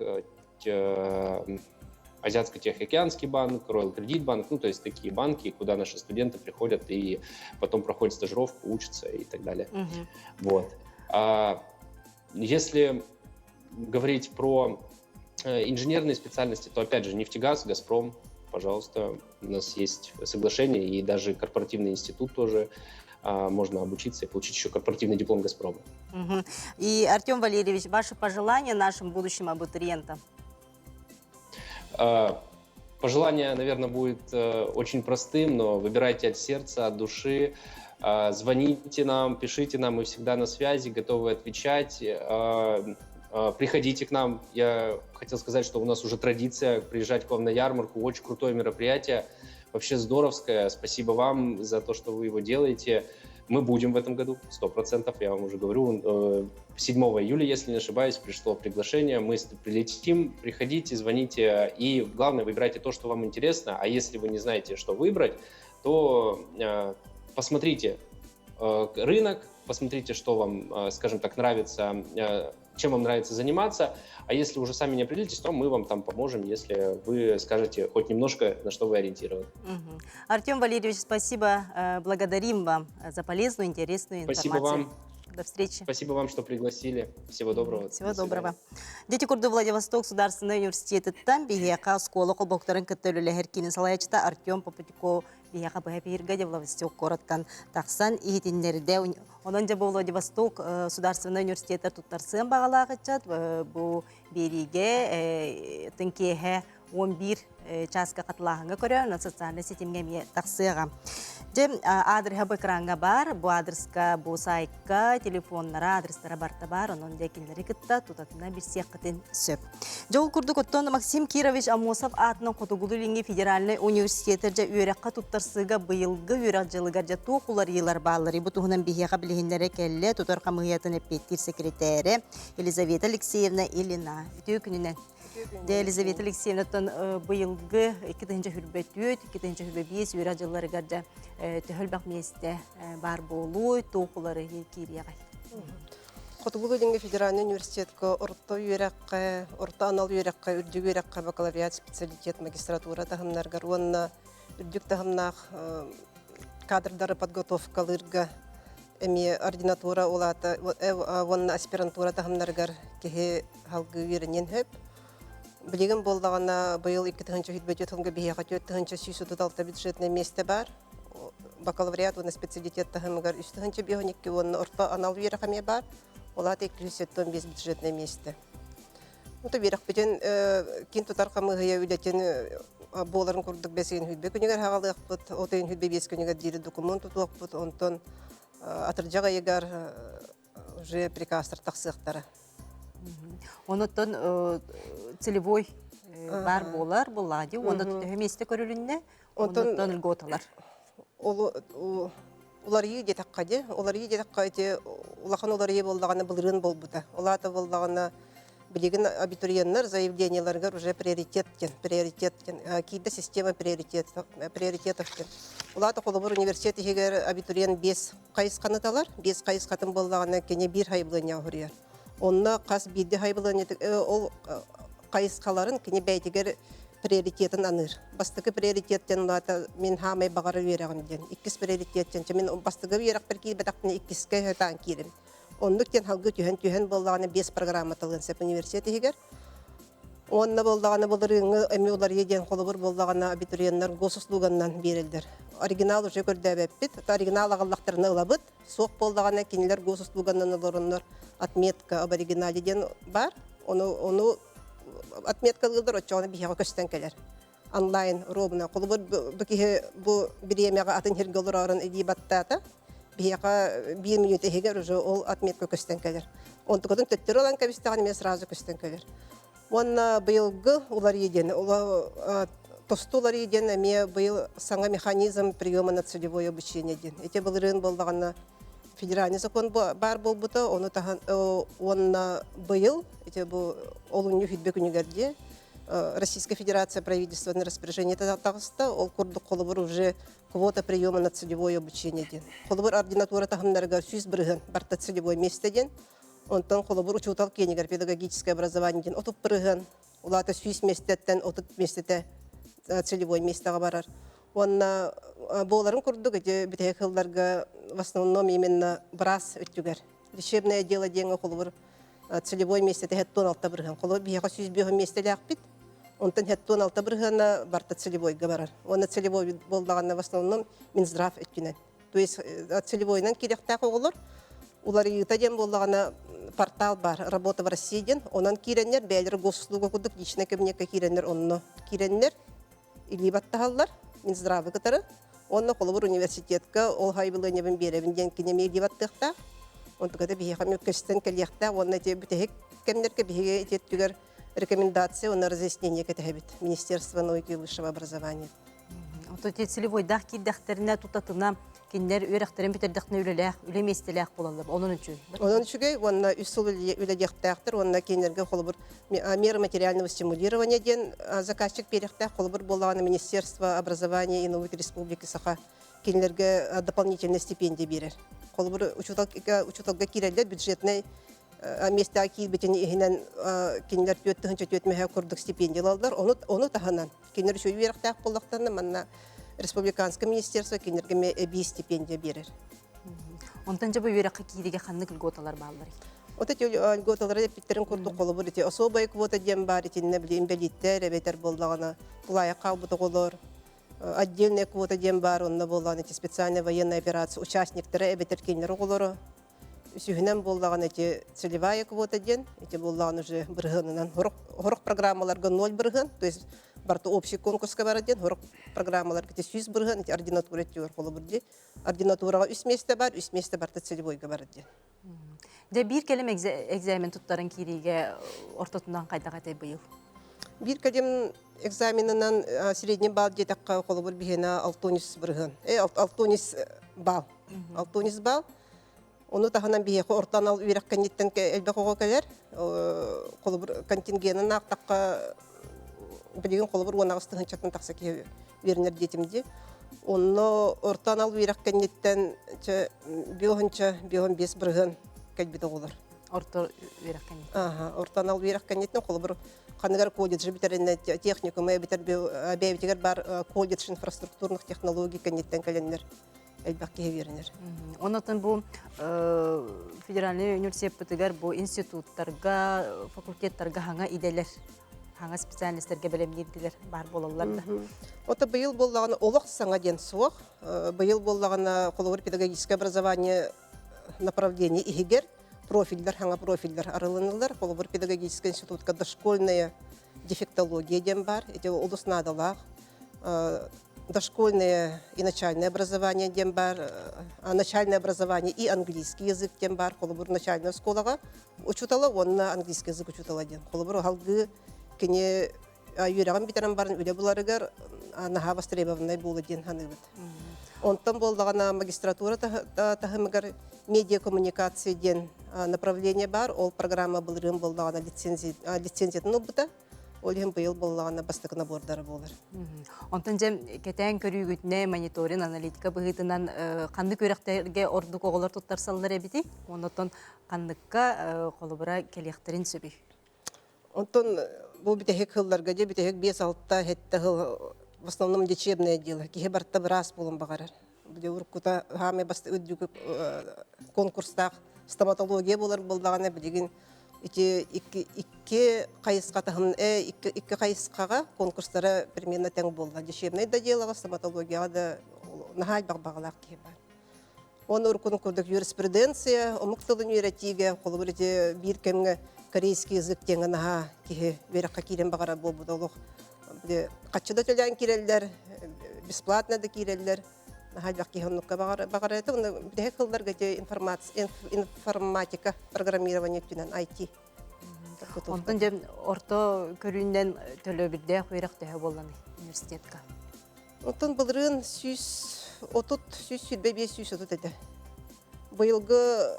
Азиатско-Тихоокеанский банк, Royal Credit банк, ну, то есть такие банки, куда наши студенты приходят и потом проходят стажировку, учатся и так далее. Вот. Если говорить про инженерные специальности, то, опять же, нефтегаз, Газпром, пожалуйста, у нас есть соглашение, и даже корпоративный институт тоже можно обучиться и получить еще корпоративный диплом Газпрома. И, Артем Валерьевич, ваши пожелания нашим будущим абитуриентам? Пожелание, наверное, будет очень простым, но выбирайте от сердца, от души. Звоните нам, пишите нам, мы всегда на связи, готовы отвечать. Приходите к нам. Я хотел сказать, что у нас уже традиция приезжать к вам на ярмарку. Очень крутое мероприятие, вообще здоровское. Спасибо вам за то, что вы его делаете. Мы будем в этом году, 100%, я вам уже говорю. 7 июля, если не ошибаюсь, пришло приглашение. Мы прилетим, приходите, звоните. И главное, выбирайте то, что вам интересно. А если вы не знаете, что выбрать, то посмотрите рынок, посмотрите, что вам, скажем так, нравится, чем вам нравится заниматься. А если уже сами не определитесь, то мы вам там поможем, если вы скажете хоть немножко, на что вы ориентированы. Артем Валерьевич, спасибо. Благодарим вам за полезную, интересную информацию. Спасибо вам. До встречи. Спасибо вам, что пригласили. Всего доброго. Всего доброго. Дети Курду Владивосток Государственный университет там бияка школа колбоктарын көттөлүле херкини салаячта Артем Попутико бияка бэпирга де Владивосток короттан таксан ихитиннерде онон же Владивосток Государственный университет туттарсын багалагычат бу бериге тынкеhe 11 часка катлаганга көрө социальный сетимге таксыга. Же адрес экранга бар, бу адреска бу сайтка, телефоннара, адрестара барта бар, онон декилери кытта тутатына бир сияккытын сөп. Жол курдук оттон Максим Кирович Амосов атынан Котугулулинги федеральный университетерже үйрәкка туттарсыга быйылгы үйрәк жылыгар же туукулар йылар баалары бу туһунан бихяга билиһиннәре келле тутар камыятын эппеттир секретаре Елизавета Алексеевна Илина. Бүтү күнүнөн Елизавета Алексеевна быйылгы 2-нче хүрбөтүт, 2-нче хүрбөбиес үйрәк жыллары гарда төһөлбак месте бар болуу, тоокулары кирияга. Котугулулинги федеральный университетка орто үйрәккә, орто анал үйрәккә, үрдүк үйрәккә бакалавриат специалитет магистратура тахымнарга, онна үрдүк тахымнак кадрдары подготовкалырга, эми ординатура улата, онна аспирантура тахымнарга кеһе халгы үйрәнен хөп. Билеген болдағана быйыл 2-нче хүтбөтөт хонга бияга 4-нче сүйсүтү бюджетный месте бар. Бакалавриат уна специалитет тахымгар 3-нче бионикки онна орто анал үйрәкәме бар. Олат 275 бюджетный месте. Ута бирак битен кин тутар камыгыя үлетен боларын курдук бесен хүтбө күнүгөр хагалык бут, отын хүтбө бес күнүгөр дири документ тутук бут, онтон атыржага егар уже приказтар таксыктары. Онотон целевой бар болар, булади, онотон месте көрүлүнне, онотон льготалар. Улар йеде таккаде, улар йеде таккаде, улахан улар йе болдагана былырын болбута. Улата болдагана билеген абитуриенттер заявленияларга уже приоритеткен, кийде система приоритетов. Улата Колобур университети хегер абитуриент 5 кайыс каныталар, 5 кайыс катын болдагана кене 1 хайблыня хурьяр. Онна кас бидде хайбылан ол кайыскаларын кене бәйтегер приоритетін аныр. Бастығы приоритеттен улата мен хамай бағары верағын ден. Иккіс приоритеттен. Мен бастығы верақ бір кейі бәтақтыны иккіске хөтан керім. Ондықтен халғы түйен болдағаны 5 программа тылын сәп университеті егер. Онна болдағаны болырыңы әме олар еден қолыбыр болдағаны абитуриенттер госуслуганнан берілдір. Оригинал уже көрді әбәппет. Оригинал ағаллақтарына ылабыт. Соқ болдағаны кенелер госуслуганнан ылырынлар. Отметка об оригинале ден бар. Оны отметка ылдыр отчоғаны бихеға көстен келер. Онлайн робына. Қолыбыр бұл біремеға атын хергелер арын әдей баттата. Бихеға 1 минут егер уже ол отметка көстен келер. Онтықыдың төттері olan кәбістіғаны мен сразу көстен келер. Онна быйылгы улар еден. Тосту улар еден әме быйыл саңа механизм приема на целевое обучение ден. Эти былырын болдағаны федеральный закон бар болбута, онна быйыл, эти бұл олын юхидбе күнігерде, Российская Федерация правительственное распоряжение тағыста, ол курдук қолыбыр уже квота приема на целевое обучение ден. Қолыбыр ординатура тағымнарға сүйіз бірігін барта целевой месте ден, онтан қолыбыр учутал кенегер педагогическое образование ден, отып бірігін, улата сүйіз местеттен, отып местете целевой местеға барар. Онна боларын курдук, эти бітек хылларға в основном именно брас өттүгер. Лечебное дело деньги қолыбыр целевой местете хеттон алта бірігін. Қолыбыр бияға сүйіз бүйігі местелі ақпит, онтан хеттон алта бірігіна барта целевой барар. Онна целевой болдағанна в основном Минздрав өттүнен. То есть целевойнан керектақ оғылыр, Улар йыта ден боллагана портал бар, работа в России ден, онан киреннер, бәлер госуслуга кудук, личный кабинетка киреннер, онно киреннер, или баттахаллар, Минздравы кытары, онно колобур университетка, ол хайбылы небен беребин ден кинеме или баттыхта, он тогда бихеха мөккестен кельяхта, онно те бүтехек кемнерке бихеге итеттүгер рекомендация, онно разъяснение кэтехебит Министерство науки и высшего образования. Ото целевой дах киддахтерине тутатына киндер өрәхтерен битердәхне үлеләх, үлеместеләх булалар. Onun üçün. Onun çünkü onunla üsul üledektahtır, onunla kendilerine kolubur меры материального стимулирования ден заказчик перехтах колубур боллаганы Министерство образования и науки республики Саха kendilerine дополнительные стипендии берер. Колубур учуталга кирелер бюджетный места килбетен ихинен kendiler төттүнчө курдук стипендия алалар. Оны таханан kendiler şu верхтах боллактарны манна Республиканское министерство кенерге эби стипендия берер. Онтан жабы өрәккә кириге ханнык льготалар баллар. Вот эти льготалары питтерин курдук колубур эти особая квота дем бар, эти инвалидтер, эбетер боллагана тулайка бутыголор. Отдельная квота дем бар, онна боллаган эти специальная военная операция участниктары эбетер кенер оголору. Сүйүнен боллаган эти целевая квота ден, эти боллаган уже биргынынан хорок программаларга 0 биргын, то есть барты общий конкурска бар ден, хорок программалар кете 100 биргын, эти ординатура төр колубур ди. Ординатурага 3 месте бар, 3 месте барты целевойга бар ден. Де бир келем экзамен туттарын кириге ортотунан кайдагатay быйыл. Бир келем экзаменынан средний балл детакка колубур бихена 600 биргын. 600 балл. 600 балл. Onu tahanan bir ortadan al üyerek kanitten elbek oğa keler. Kolubur kontingenin aqtaqqa bilgin kolubur ona astığın çatın taqsa ki veriner detimdi. Onu ortadan al üyerek kanitten biohunça 15 birgin kelbide olur. Orta üyerek kanitten. Aha, ortadan al üyerek kanitten kolubur kanıgar колледж bitirenne техникумы битер бебитер бар колледж инфраструктурных технологий канitten kelenler. Elbette verir. Ondan bu federal üniversiteler bu institutlarga, fakültetlerga hanga ideler, hanga spesialistlerge bilimliler var bolallar da. Ota bu yıl bollağına olaq sana den soğuk. Bu yıl bollağına kolubur pedagogическое образование направление игер, профильдер, hanga профильдер aralınırlar. Kolubur pedagogический институtka дошкольная дефектология ден бар. Эти улуснадалар. Дошкольное и начальное образование дем бар, начальное образование и английский язык дем бар, колубур начальная школага учутала, он на английский язык учутала дем. Колубур халгы кене юраган битерен барын үле буларыгар наха востребованный булы ден ханыбыт. Он там болдагана магистратура тахымыгар медиакоммуникация ден направление бар, ол программа булырым болдагана лицензиятын обыта. Олем быйыл боллагана бастык набордары болар. Онтан жем кетен көрүгүтне мониторинг аналитика быгытынан канды көрөктөргө ордук оголор туттарсаллар эбити. Онтон кандыкка колубура келектерин сөбү. Онтон бу битехек хылларга же битехек 5-6 хетте хыл в основном лечебное дело. Кихе барта раз болон багарар. Бу уркута хаме басты өдүк конкурстак стоматология болар болдагана билген İki kayıska tahın, iki kayıskaga konkurslara примерно тең болла. Дешевный да делала, стоматология да нахай бағбағалақ кейбар. Оны ұркуны көрдік юриспруденция, омықтылын үйретіге, қолы бірде бір кемге корейский язык теңі наха кейі веріққа кейлен бағара бол бұдалық. Қатшыда төлән керелер, бесплатно да керелер. Нахай бақ кейі оныққа бағара еті. Оны бірде қылдар информатика, программирование түнен, IT. Онтан жем орто көрүнден төлө бирде куйрак тәһә болган университетка. Онтан былырын 130-135 эде. Быйылгы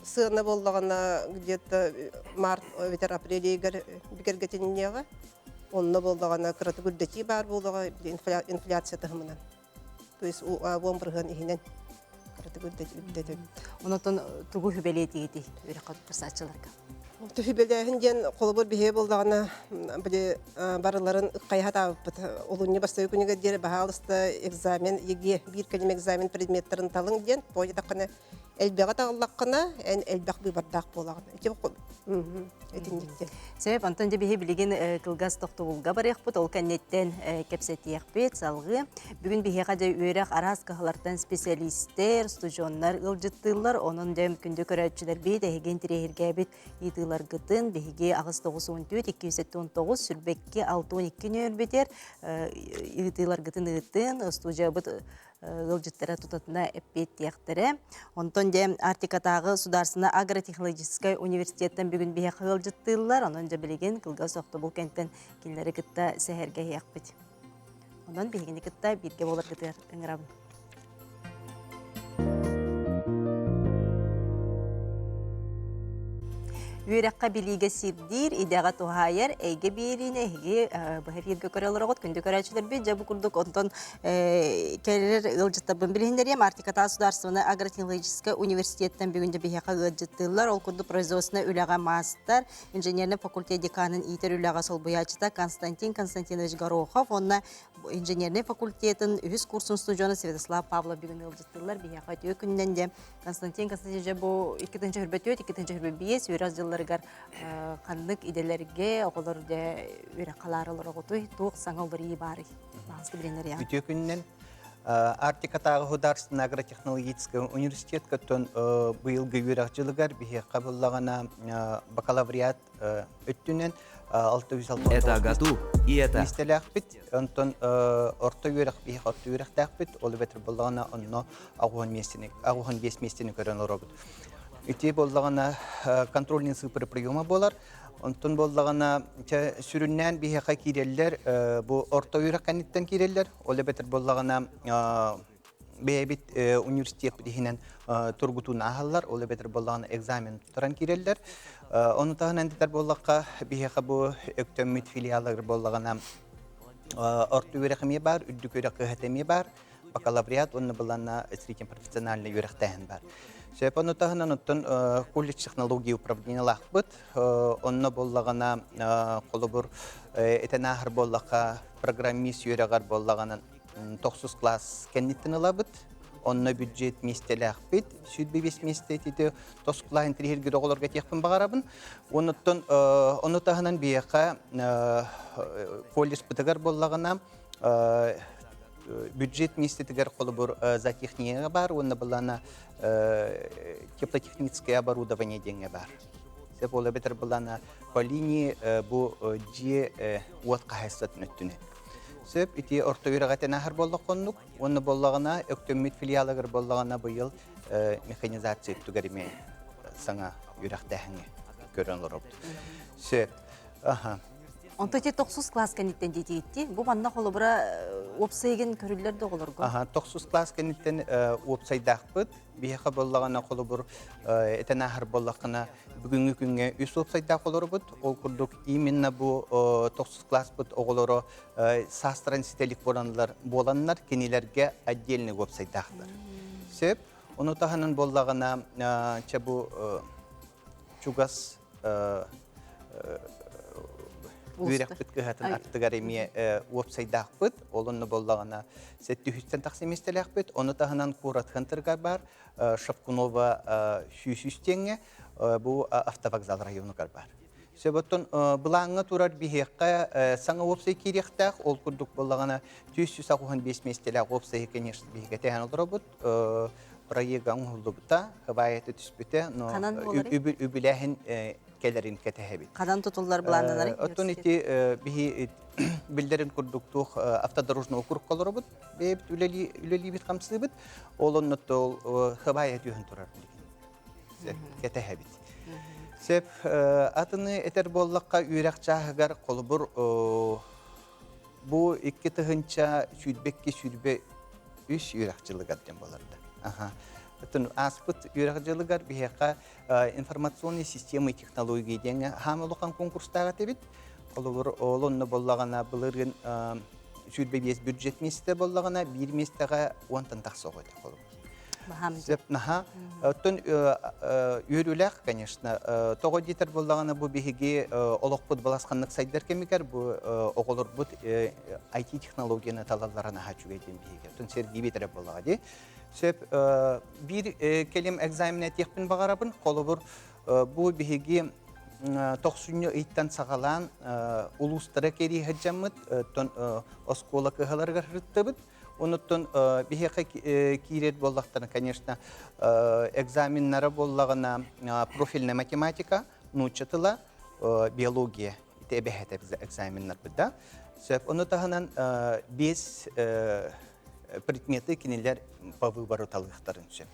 сыны боллагана где-то март, апрель бигергетиннега. Онна боллагана кыраты гүлдети бар болгага инфляция тахымынан. То есть у бомбырган ихинен кыраты гүлдети. Онтан тугу хүбелетиги үрәк катсачыларга. Төһүбеләһендән колыбыр бихе булдагына биле барыларын кайһат абыт улунны бастай күнегә дире баһалыста экзамен еге бир келем экзамен предметтарын талың ден пойда кына элбега тагыллаккына, элбек быбардак болагын. Этинниктен. Себеп антон же бихи билеген кылгас тохтобулга барыахпыт, ол кәннеттен кепсетиякпет, салғы. Бүгін бихи қады үйрек арас кахалардан специалисттер, студионнар ылжыттылар, onun dem күнді көрәтчілер бейді әген тирехергәбет етілар гытын, бихиге ағыз 9-14-279 сүрбекке 6-12 нөрбетер етілар гытын ыттын, студия бұт ылжыттара тутатына әппет тияқтыры. Онтон dem Артикатағы Сударсына агротехнологический университеттен бүгін бейі ылжыттылар, onun же білеген кылгас оқты бұл кенттен келдері кітта сәхерге яқпет. Ondan бейгені кітта бірге болар кітер үңірабын. Үйрәққа біліге сирдир, идеға тухайыр, әйге беріне, әйге бұхафирге көрелер оғыт, күнді көрәчілер бей, жабы күрдік, онтан кәрілер ұлжыттабын біліндерем, Артиката Сударсываны агротехнологический университеттен бүгінде бейхақа ұлжыттылар, ол күрді производствына үліға мастер, инженерный факультет деканын итер үліға сол бұячыта Константин Константинович Горохов, онна инженерный факультетін үхіз курсын студионы Святослав Павлов бүгін ұлжыттылар, бейхақа өтіе күннен де Константин Константинович бұл 2-ші хүрбет өт, 2-ші хүрбет бейес, Ларгар қандық иделерге оғылырды өрі қаларылыр оғытой тоқ саңылдыры бары. Бағысты білендер яң. Үтө күннен Артикатағы Государственный агротехнологический университет көттен бұйылғы өріқчілігер бейе қабыллағана бакалавриат өттінен 660 Это году и это. Истелях бит, онтон орта өріқ бейе орта өріқ тәқ бит, олы бәтір боллағана онно ағуған бес местені көрін ұры бұд. Үте боллағана контрольный цифры приема болар. Онтон боллағана сүріннен бейхақа киреллер, бұл орта үйрек кәнеттен киреллер. Олы бәтір боллағана бейбіт университет бітігінен тұргутуын ағалар. Олы бәтір боллағана экзамен тұтаран киреллер. Оны тағын әндетер боллаққа бейхақа бұл өктөммет филиалығыр боллағана орта үйрек еме бар, үддік үйрек қығатеме бар. Бакалавриат, оны боллағана средний профессиональный үйрек тәйін бар. Сөйпану тағынан ұттын колледж технология управления лақпыт. Онны боллағана қолы бұр әтен боллақа программист үйрегар боллағанын 9 класс кәнеттін ұлабыт. Онны бюджет местелі ақпыт. Сүйтбе 5 местеті 9 класс интерхерге доғыларға текпін бағарабын. Оны тағынан бейеқа колледж бұтығар боллағана бюджет местетігер қолы бұр затехнияға бар, оны бұлана теплотехническое оборудование денге бар. Сеп олы бетер бұлана по линии бұл же от қағайсатын өттіне. Сеп ити орта үйрағатен ағыр боллақ қоннық, оны боллағына өктөммет филиалығыр боллағына бұйыл механизация өттігеріме саңа үйрақтәхіңе көрін ұрып. Сеп, Онта те 9 класс кәнеттен деті етті. Бұл манна қолы бұра опсайген көрілер де олар ғой? 9 класс кәнеттен опсайдақ бұд. Бейіға боллағана қолы бұр әтен ағыр боллақына бүгінгі күнге үс опсайдақ олар бұд. Ол күрдік именно бұл 9 класс бұд оғылары састран сителік боланлар кенелерге отдельный опсайдақтыр. Сеп, оны тағанын боллағана бұл чугас үйрек бүткі ғатын артығар еме уапсайдақ бұд, олынны боллағана сәтті хүстен тақсеместелек бұд, оны тағынан Курат Хантырға бар, Шапкунова сүйсістеңе, бұл автовокзал районығар бар. Сөбіттін бұлаңы тұрар бейхеққа саңа уапсай керектақ, ол күрдік боллағана 295 местелек уапсай кенешті бейхетеген олар бұд, проеган ұлды бұта, ғыбайеті түспіті, үбіләхін келерин кетехебит. Қадан тұтылдар бұланылары? Оттон ити білдерін күрдіктуқ автодорожный округ қалыры бұд, бейбіт үлелі бит қамсыз бұд, олын ұттыл ғыбай әтүйін тұрар білген. Кетехебит. Сеп, атыны әтер боллаққа үйрек жағығар қолы бұр, бұл 2 тұғынша сүйдбекке сүйдбе 3 үйрек жылығар ден боларды. Аспыт үйрекжылығар бейеқа информационный системы технологии денге хамылыған конкурстаға тебет. Олонны боллағана бұлырын сүйдбе бес бюджет месті боллағана бір местіға 10 тантақ соғыды қолы. Оттын үйріләқ, конечно, тоғы детер боллағана бұл бейге олық бұд баласқанлық сайдар кемегер, бұл оғылыр бұд IT технологияны талаларына хачуға еден бейге. Оттын сәргі бетірі боллаға де. Сөп bir келем экзамен этекпин багарабын, колобур бу биһиги 90 ыйттан сагалан улустара кери хаджаммыт, тон оскола кыһаларга хырыттыбыт. Онуттан биһиге кирет боллактан, конечно, экзаменнары боллагына профильная математика, научатыла, биология тебехет экзаменнар буда. Сөп оны таханан 5 предметы кинелер по выбору талыктарын сөп.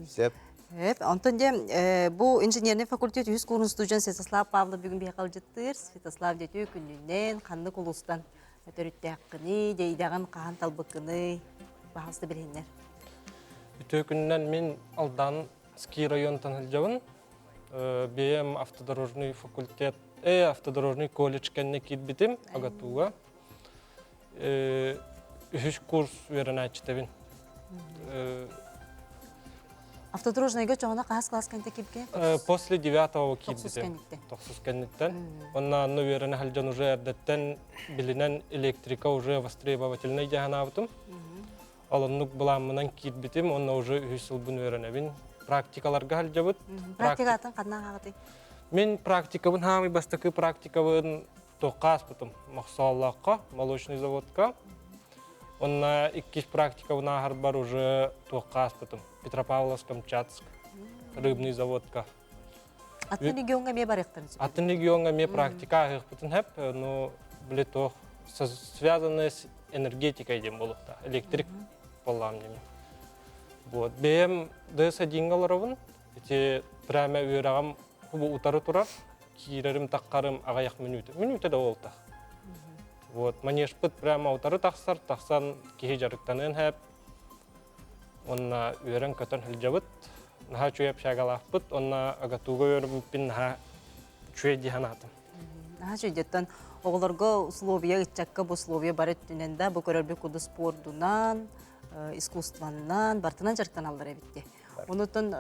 Сөп Онтон де бу инженерный факультет үз курын студент Святослав Павлов бүгін бейқал жыттыр. Святослав деті күнінен қанны құлыстан өтөрүттә hakkını, дейдаған қаған талбықыны бағасты білгендер. Үтө күннен мен алдан ски районтан хылжабын. БМ автодорожный факультет, автодорожный колледж кенне китбитим агатуга. Үш курс верен ачтабин. Автодорожныйга жоғына қағас класс кәнті кепке? После 9-го Токсус китбитим. кәнеттен. Токсус кеннеттен. Онна верен хылжан уже эрдеттен билинен электрика уже востребовательный жаһанабытым. Алыннук буламынан китбитим, онна уже үш жыл бун веренебин. Практикаларга хылжабыт. Практикатын қадна қағыты? Мен практикабын, хамы бастакы практикабын тоқаспытым. Мақсаллаққа, молочный заводка. Онна иккиш практикабын ахар бар уже тоқаспытым. Петропавловск-Камчатск, рыбный заводка. Атын регионға ме бар ектірін? Атын регионға ме практика ахықпытын хеп, но біле тоқ связаны с энергетикой дем болуқта. Электрик болам деме. Вот. Бем ДС-1 аларабын, эти прямо үйрағам хубу утары турар, кирерим таққарым ағаяқ минуты. Минуты да олта. Вот. Манешпыт прямо утары тақсар, тақсан кихи жарықтанын хеп. Онна үйрен көтін хілжабыт. Наха чуяп шагалақпыт, онна агатуға үйрібіппін наха чуя диханатым. Наха чуйдеттен оғыларға условия үтчакка бұл условия бар өттіненде бұл көрербі күді спордунан, искусстваннан, бартынан жарықтан алдар әбітті. Онытын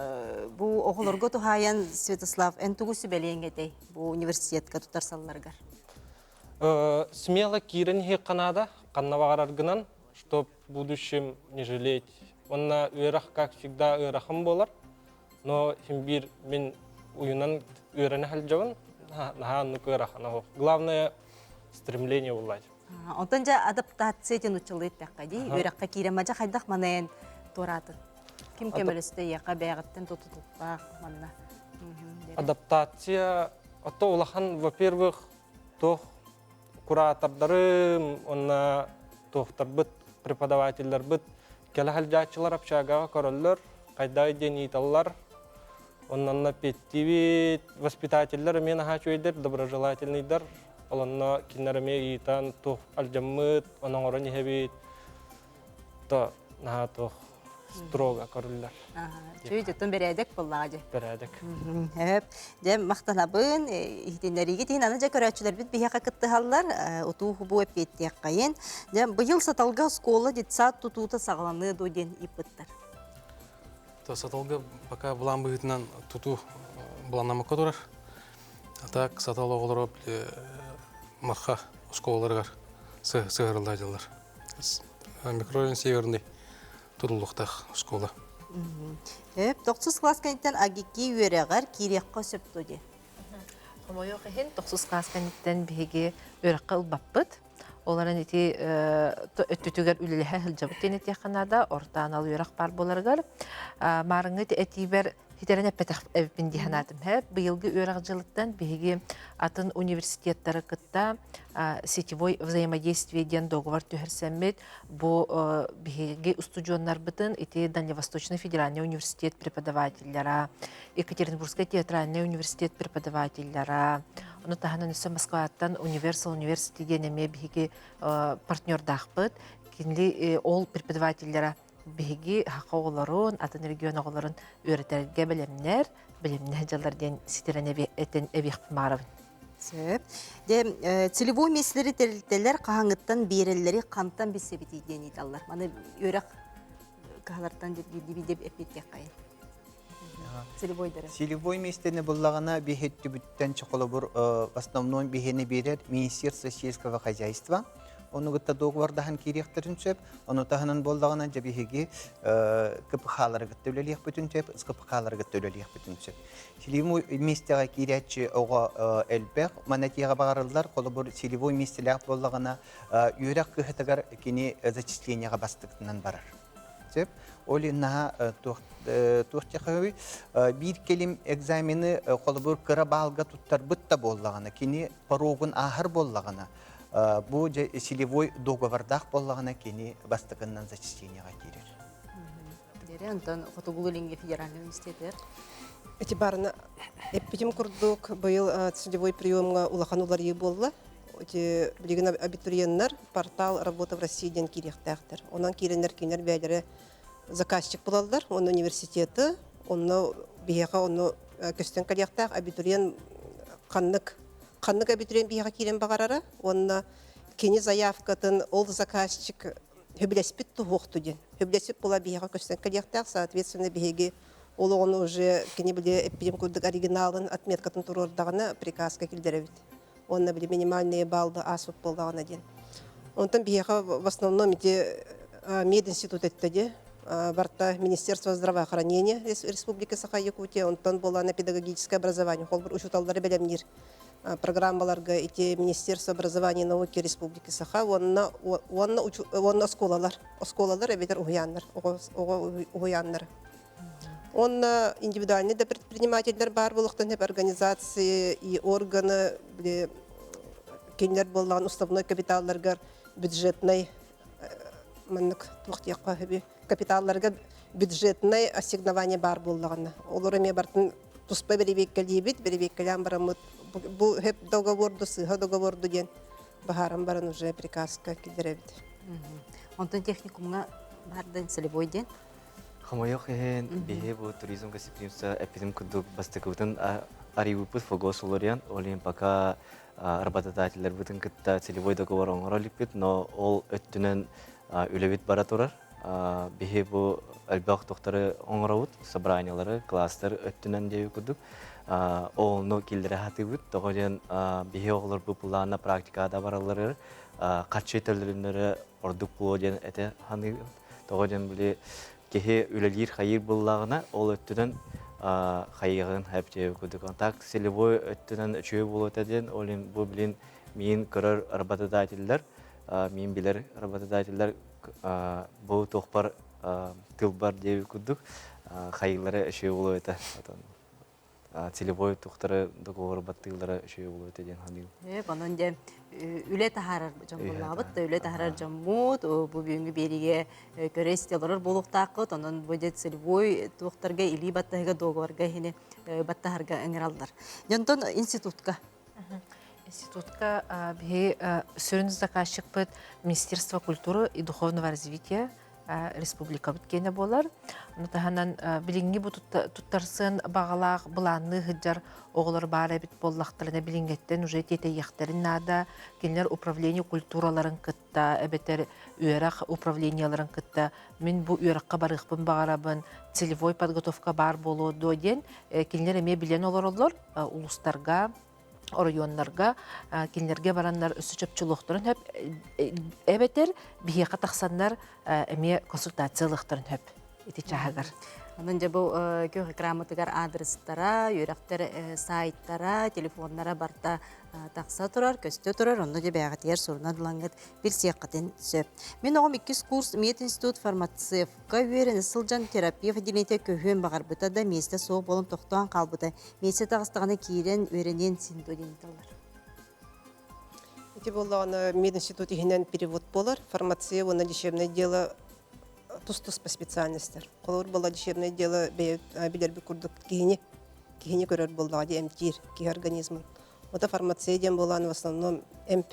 бұл оғыларға тұхайан Святослав, ән тұғысы бәлейінгетей бұл университетка тұтар салларғар? Смело кирен хек қанада, қаннавағар аргынан, чтоб в будущем не жалеть. Онна үйрах, как всегда, үйрахым болар, но химбир мен уюнан үйрәне хәлжавын, наха нук үйрахана хоқ. Главное стремление улать. Онтан жа адаптация тен учылы етпәққа дей, үйраққа киремаджа қайдақ манайын торатын. Ким кемелісті яқа бәғіттен тұтылпақ манна. Адаптация, ото улахан, во-первых, тох куратордарым, онна тохтар быт, преподавательдар быт, келі хәлжатчылар апшагаға короллар, қайдай дениталлар, оннанна петтивит, воспитательдар, мен аха чөйдер, доброжелательныйдар, оланна киннәріме ийтан тух алжаммыт, онан оран ехебит, то наха тух строго короллар. Чөйдеттен берәдек боллаға же. Берәдек. Дем мақтанабын, ихтенлеріге дейін аны жа көрәтшілер бит бейхақа кітті халлар, ұту хубу өпкеттек қайын. Дем бұйыл саталға скола детсат тұтуыта сағыланы дойден иппыттар. Саталга пока булан быгытынан туту буланнама көтөрөр. Так сатал оголор маха школаларга сыгырылдайлар. Микрорайон северный турулуктах школа. 9 класс кенттен агики үйерегар кирекка сөптөде. Хомойоқ ехен 9 класс кенттен беге үйрекка ылбаппыт. Оларын ити өттүтүгер үлелеһе хылжабыт тенет яқанада ортан ал үйрек бар боларгар. Марыңы этибер хитерене петах эвпиндиханатым хеп быйылгы үйрек жылыттан беге атын университеттары кытта сетевой взаимодействие ден договор түһәрсәммет бу беге студионнар бытын ити Дальневосточный федеральный университет преподавательләре, Екатеринбургский театральный университет преподавательләре, оны таханан өсө Москваттан Universal University денеме беге партнер дахпыт, кинли ол преподавательләре беги хақоғыларын, атын регион оғыларын өретерге білімнер жалларден ситерене этен эбиқ марабын. Сөп. Де целевой меслері тәрілтелер қағаңыттан берелері қамтан бесебеті ден еталар. Маны өрек қағалардан деп әпеттек қайын. Целевой дәрі. Целевой местеріне болағана бейхетті бүттен чықылы бұр основной бейхені берер Министерство сельского хозяйства. Onu gıtta doğvardahan kiriyektirin söp, onu tahanan boldağına cebihigi kıpıqaları gıtta üleliyek bütün söp, ıskıpıqaları gıtta üleliyek bütün söp. Silimu mistiga kiriyatçı oğa elbek, manatiyaga bağırırlar, kolubur silivu mistilayak boldağına yürek kıhıtıgar kini zachistliyenyaga bastıkından barar. Söp, oli naha tuğçakıvi bir kelim egzamini kolubur kıra bağılga tuttar bıtta boldağına, kini paroğun ahır boldağına, bu силевой договордах боллагына кени бастыгыннан зачислениега кирер. Дере антон фотогулинге федеральный университет. Эти барына эппитим курдук быйыл целевой приемга улахан уларьы болла. Эти билеген абитуриенттер портал «Работа в России» ден кирехтәхтер. Онан киреннер кинер бәйләре заказчик булалар, он университеты, онны бияга онны көстен кирехтәх абитуриент Қаннық абитуриент бияға кирен бағарара, онна кені заявкатын ол заказчик хөбілеспит тұғуқты ден. Хөбілесіп бола бияға көстен кіректақ, соответственно, бияге ол оны уже кені біле эпидем көрдік оригиналын отметкатын тұрордағына приказка келдеребіт. Онна біле минимальные балды асып болдағына ден. Онтан бияға в основном мединститут әттеді. Барта Министерство здравоохранения Республики Саха-Якутия, онтан болана педагогическое образование, холбар учуталдары белемнир. Программаларга эти Министерство образования и науки Республики Саха, онна осколалар, эбетер угуяннар. Онна индивидуальный предпринимательдер бар болуктан хеп организации и органы кенлер болған уставной капиталларга бюджетный капиталларга бюджетный ассигнование бар болғаны. Олар эме бартын туспа беребеккелейбит, барамыт. Бұл хеп договорду, сыға договорду ден бағарым барын уже приказка келдеребит. Онтон техникумға бардың целевой ден? Хамайок ехен бихе бу туризм гостеприимства эпидем кудук бастыкутын аривупут фогос уларян, олин пока работодательлер бутын кытта целевой договор оңоролиппит, но ол өттүнен үлебит бара турар. Бихе бу әлбақ тоқтары оңыраут, собраниялары, кластер өттүнен деу кудук. Олну килдере хатыбыт, тоғыден бихе оғылар бұл плана практикада баралары, қатшы етерлерінері ордық бұлоден әте ханы. Тоғыден біле кеге үлелер қайыр бұллағына, ол өттүнен қайығын әптеу кудук. Так, селевой өттүнен үшеу бұл өтеден, олин бұл білін мен көрір работодательлер, мен білер работодательлер бұл тоқпар тылбар деу кудук, қайығылары үшеу бұл өте. Целевой тухтары договор баттылары үшеу бұл өте ден ханыл. Банан де үле тахарар жамбулабыт, үле тахарар жаммут, бұл бүйінгі беріге көрестелер болуқтақыт, онын бұйде целевой тухтарға или баттыға договорға хене баттахарға әңіралдар. Жантон институтка? Институтка бе сөрін заказчик бұд Министерство культуры и духовного развития республика бүткені болар. Онытағанан білінгі бұ тұттарсын бағалақ бұланны ғыджар оғылар бар әбіт боллақтарына білінгеттен уже тете яқтарын нада, кенлер управление культураларын кытта, әбетер үйерақ управленияларын кытта. Мен бұ үйераққа барықпын бағарабын, целевой подготовка бар болу дойден, кенлер әме білен олар улустарға, районларга кинлерге бараннар өсү чөпчүлүктөрүн хөп эбетер бияка таксаннар эме консультациялыктарын хөп ити чагар. Анан же бу көгө грамотыгар адрестара, юрактар сайттара, телефоннара барта такса турар, көстө турар, онда же бягатер сурнадылангат бир сыяккатын сөп. Мен огом 2 курс мединститут фармацевтка үйрен сылжан терапия фадилите көһөн багар бутада месте соо болум токтоан калбыта. Месте тагыстаганы кийрен үйренен синдоденталар. Эти боллаганы мединститут ихинен перевод болар, фармация, оны лечебное дело тус-тус по специальностям. Колор было лечебное дело, билерби курдук кихини көрөр болдагы эмтир, ки организм. Ота фармация дем болан в основном эмп.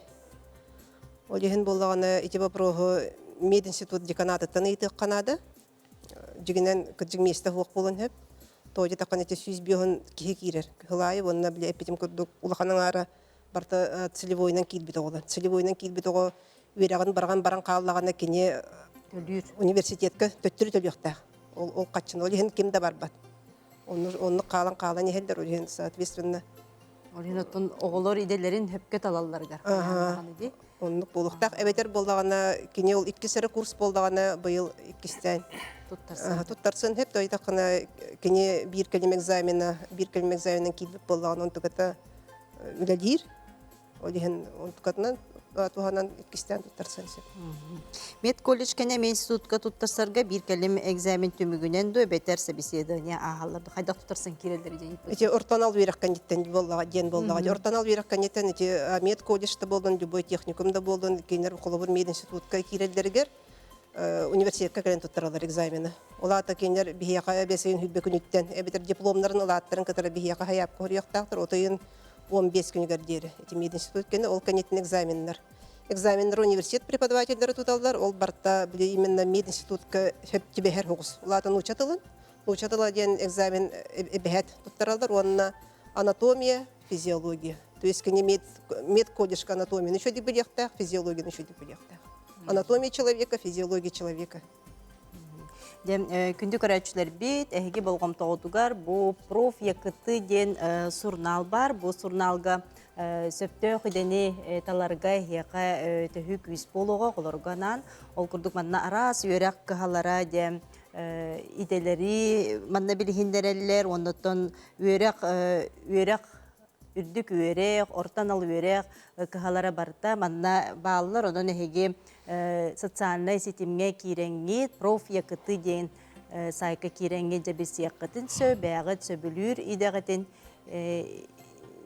Олеген боллаганы эти вопросы мединститут деканата таныйты Канада. Жигинен кыджиг месте хук болон хеп. Тоди такан эти сүйз бион кихи кирер. Хылайы онна биле эпитим курдук улаханын ара барта целевойнан килбит огола. Целевойнан килбит ого үйрагын баран каллагана кине университетке төттүрү төлөктө. Ол качын ол ген кимде барбат. Оны калан ехелдер ол ген соответственно Олин оттон оголор иделерин хөпкө талалларгар. Оннук булуктак эбетер болдагана кини ол 2 сары курс болдагана быйыл 2-тен туттарсын хеп тойдакына кини бир келим экзаменен килип болдаган он тугата үлелир. Олиһен он тугатынан туганан 2-тен туттарсын сеп. Мед колледж кене институтка туттарсарга бир келим экзамен түмүгүнен дө бетер собеседование агалларды кайда туттарсын кирелдер дейт. Эти ортанал бираккан диттен ден болдага. Ортанал бираккан диттен эти мед колледжда болдун, любой техникумда болдун, кинер колобур мед институтка кирелдергер университетке келен туттаралар экзамены. Олата кинер бияка бесен хүббе күнүттен, эбитер дипломнарын алаттарын кытары бияка хаяп көрүяктактыр, отойын 15 күнүгөр дери. Эти мед институт кене ол канеттин экзаменнер. Экзаменнер университет преподавательдері туталар, ол барта именно мед институтка хөптебехер хугус. Олатын учатылы ден экзамен эбехет туттаралар, онна анатомия, физиология. То есть кене мед колледжка анатомия еще ди билектах, физиология еще ди билектах. Анатомия человека, физиология человека. Дем күндү көрәчүләр бит, әһиге болгом тоғытугар, бу проф якыты ден сурнал бар, бу сурналга сөптө хидени таларга яка төһүк үс болого колорганан, ол курдук манна арас үрәк кахалара дем иделери манна билиһиндереллер, оннотон үрәк үрдүк үрәк, ортанал үрәк кахалара барта, манна бааллар онон әһиге социальный сетимге киреңгит, проф якыты ден сайка киреңге жабес якытын сөбәгыт сөбүлүр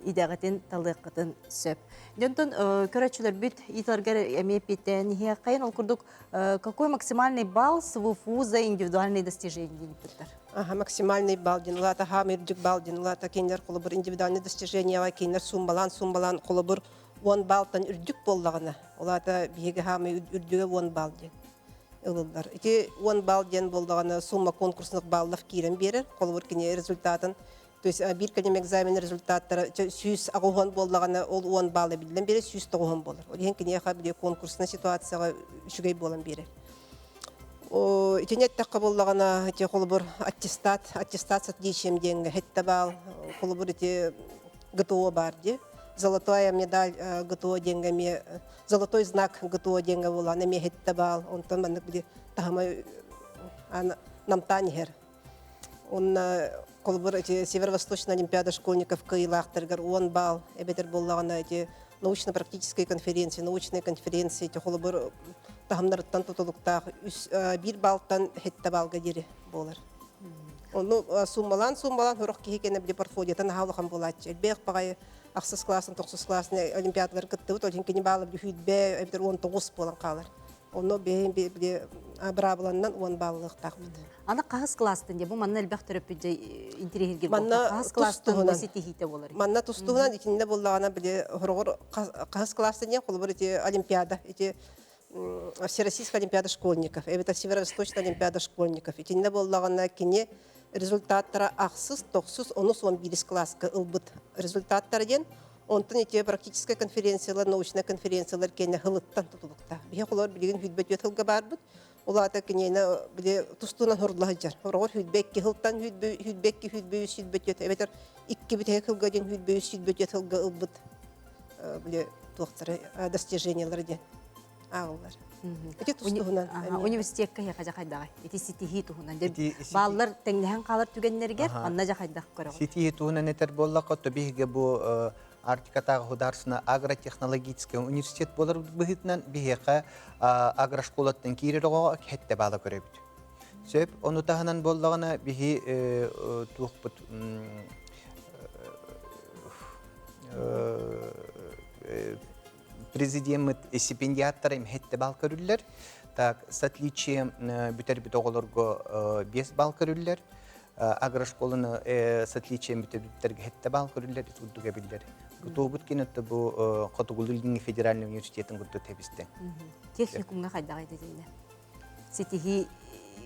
идагатын талыкытын сөп. Дентон көрөчүлөр бүт итаргар эмепитен хиякайын ол курдук какой максимальный балл с ВУФУ за индивидуальные достижения диниптер? Максимальный балл ден лата хамирдик балл ден лата кинер колобур индивидуальные достижения кинер сумбалан колобур 10 баллтан үрдүк боллагына. Олата биге хамы үрдүгө 10 балл ден. Ылылар. Ити 10 балл ден боллагына сумма конкурсных баллов кирен берер. Колобур кине результатын. То есть бир келем экзамен результаттары 100 агуган боллагына ол 10 баллы билден берер, 100 тогуган болор. Олен кине хабиле конкурсный ситуацияга үшүгөй болан берер. Ити неттакка боллагына ити колобур аттестация дишем денге хетте балл. Колобур ити ГТО бар де. Золотая медаль ГТО денгами, золотой знак ГТО денга була, не мехетте бал, он там маннык биде тахамай намтанихер. Он колбур эти Северо-Восточная олимпиада школьников кыйлахтыргар 10 балл, эбетер боллагана эти научно-практические конференции, эти колбур тахамнарыттан тутулуктах 1 баллтан хетте балга дири болар. Ну суммалан хорох кихекене биде портфолиотан хаалахан болатчы. Элбех багай Ақсыз классын, тоқсыз классын олимпиадалар кітті өт, олен кені балы хүйтбе, әбдер 19 болан қалар. Оны бейін брабыланнан 10 балылық тақпыды. Ана қағыз кластын де, бұл манна әлбәқ түріппеде интерегергер болды. Қағыз кластын өсі тегейті болар. Манна тұстығынан екенінде болағана біле қағыз кластын не қолы бір олимпиада, Всероссийская олимпиада школьников, это Северо-Восточная олимпиада школьников. Екенінде болағана кене результаттары ақсыз, тоқсыз, 10-11 класска ылбыт результаттары ден, онтын ете практическая конференциялар, научная конференциялар кені ғылыттан тұтылықта. Бе қолар білген хүйтбет өтілгі бар бұд, олата кенені біле тұстуынан ғырлығы жар. Орғыр хүйтбекке ғылттан хүйтбекке хүйтбейіз хүйтбет өті. Әбетер 2 бітегі қылға ден хүйтбейіз хүйтбет өтілгі ылбыт біле туақтары достижениялар ден ағылар. Университетке яқажа қайдағы, еті сетихи туғынан. Балылар тәңнеген қалар түгенлергер, анна жа қайдақ көрі. Сетихи туғынан етер боллақы, төбеге бұл Арктикатағы хударсына агротехнологический университет болар бұғытынан бігеқа агрошколаттың кейрері оға кәтті балы көрі бүт. Сөп, оны тағынан боллағына бігі туықпыт президент стипендиаттары хетте бал көрүллер. Так, с отличием бүтер-бүт оголорго 5 бал көрүллер. Агрошколаны с отличием бүтер-бүттерге хетте бал көрүллер, суддуга билдер. Гутубут кенетте бу Катугулдин федеральный университетин гуту тебисте. Техникумга кайдагай дединде. Сетихи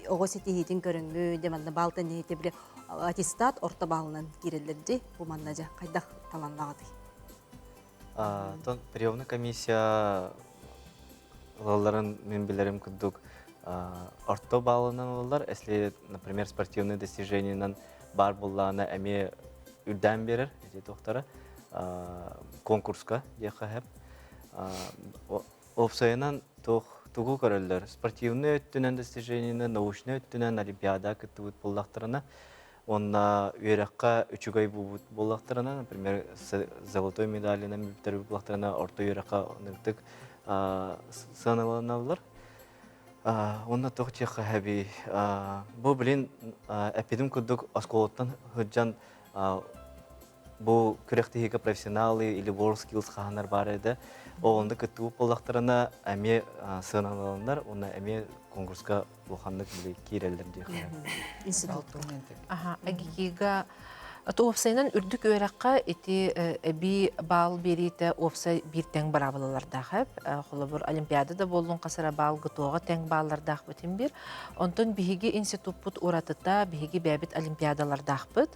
ого сетихитин көрүнгү деманда балтын нете биле аттестат орта балынан кирелерди. Бу маннажа кайдак таланлагады. Приемная комиссия лаларын мен билерим күддүк орто балынан олар, если, например, спортивные достижения бар булланы әме үрдән берер, эти доктора. конкурска дияқа хэп. Опсайынан тугу көрөллөр. Спортивный өттүнен достижениені, научный өттүнен олимпиада кыттыбыт боллақтарына. Онна үйраққа үчүгай боллақтарына, например, золотой медалінен бүптер боллақтарына, орта үйраққа ныртык сыналанавлар. Онна тоқ чеққа әбі. Бұл білін әпедім күрдік осколоттан хүджан бұл күректегі профессионалы или WorldSkills қағанар бар еді. Оғында күттігіп болақтарына әме сыналанар, онна әме конкурска болғандық білі кейрелдер дейін. Институттың. Агигига Опсайнан үрдік өраққа эти би бал берейті опсай бір тәң барабылылардақ. Қолы бір олимпиадада болуын қасыра бал ғытуға тәң баллардақ бітін бір. Онтын бігі институт бұд ұратыта, бігі бәбіт олимпиадалардақ бұд.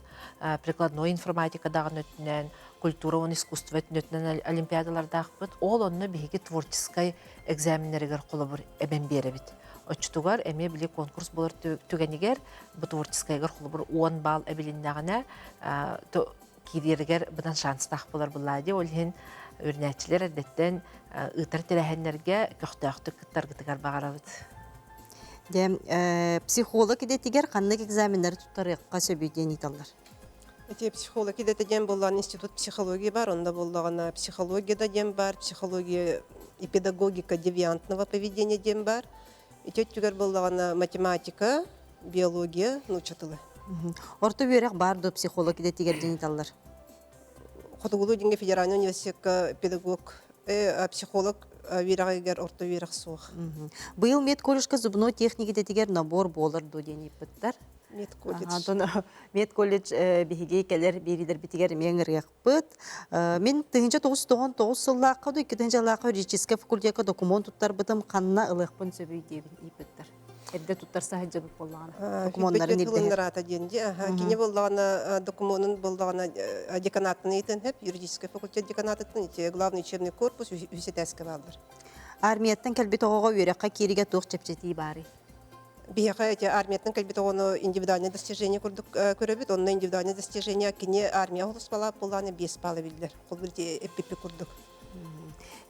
Прикладной информатикадағын өтінен, культура, он искусство өтінен олимпиадалардақ бұд. Ол онны бігі творческай экзаменерігер қолы бір әбен бері біт. Очтугар эме биле конкурс болар түгенигер бу творческайгар холбур 10 балл эбилиннагына кирергер будан шанс тах болар булады. Ол хин өрнәчләр әдәттән ытар теләһәннәргә көхтәхтә кыттар багарабыт. Дем психолог идетигер каннык экзаменнәр туттарыкка сөбүден италлар. Эти психолог идете дем болған институт психологии бар, онда болғана психологияда дем бар, психология и педагогика девиантного поведения дем бар. Итеттүгер болғана математика, биология, научатылы. Орта бүйрек барды психолог идетигер ден италлар. Хотугулу денге федеральный университетка педагог, психолог вирагегер орта бүйрек суық. Быйыл медколледжка зубной техники идетигер набор болар до ден иппыттар. Медколледж бихиге келер беридер битигер меңірек бұд. Мен 1999 сыллаққа, 2000 юридический факультетка документ туттар бұдым қанна ылықпын сөбүй дебін иппыттар. Әдді туттар сағын жабып болағына. Документтарын ебдігер. Кене болағына документын болағына деканатын ейтін хеп, юридический факультет деканатын, главный учебный корпус үсетәскі балдар. Армияттан кәлбет оғаға өрекқа кереге тоқ чепчеті бары. Бияқа эти армияттың кәлбет оғаны индивидуальный достижение көрөбіт, онна индивидуальный достижение кене армия олыс бала болағаны 5 балы білдер. Қол бірде эппепе күрдік.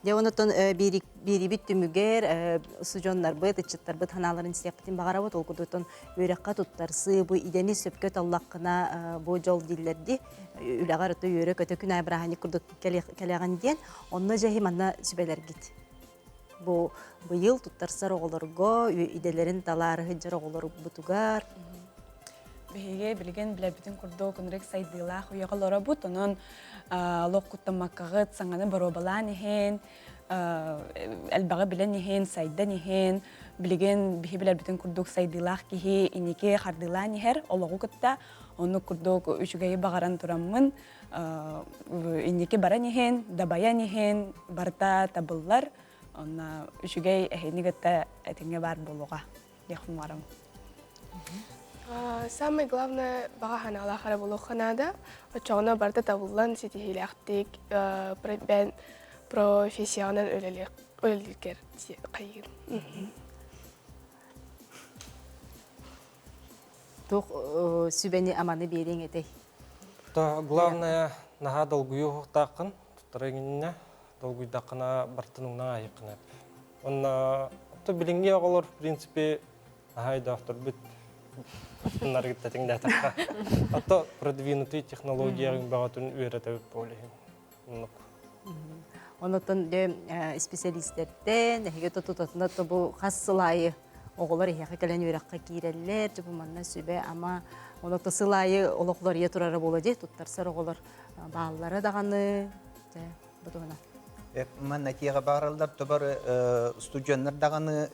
Де онытын берибит түмігер, сұжонлар бұд, үтчіттар бұд, ханаларын сеппетін бағара бұд, ол күдітін өрекқа тұттарсы, бұ идені сөпкөт Аллаққына бұ жол дейлерді, үліғар ұты өрек өті күн айбырағаны күрдік кәлеған ден, онына жәхи манна сөбелер кет. Бұйыл тұттарсар оғылырға, иделерін талары хыджар оғылыр бұтугар. Беге білген біләбітін күрді күнірек сайдылақ ұяғылары бұт, оның лоқ құттамаққағыт саңаны баробалан ехен, әлбағы білен ехен, сайдан ехен, білген бігі біләбітін күрдік сайдылақ кеге инеке қардылан ехер, олығы күтті, оны күрдік үшігейі бағаран тұрамын, инеке баран ехен, дабаян ехен, барта табыллар, оны үшігей әхенігітті әтіңе бар болуға, дехун барам. Самое главное баға ханала қара болу ханада, очоғына барда табылан сетихиляқтик, бән профессионал өлелікер қайыр. Тоқ сүбәне аманы берең әтей. Главное, наға долгую хуқтақын, тұттарыңына долгуйдақына бартыныңна айықын әп. Онна, білінге оғылыр, в принципе, наға автор бүт. Bunlar gittin de takka. Hatta продвинутый технологияның бағатын үйретіп болайын. Онытын специалисттерден, әйге тұтатында бұл қас-сылайы оғылар еқі кәлен үйраққа кейрелер, бұл манна сөбе, ама оныты сылайы олықлар е тұрары болады, тұттарсар оғылар бағалары дағаны, бұдығына. Мен әтеға бағаралдар тұбар студионлар дағаны,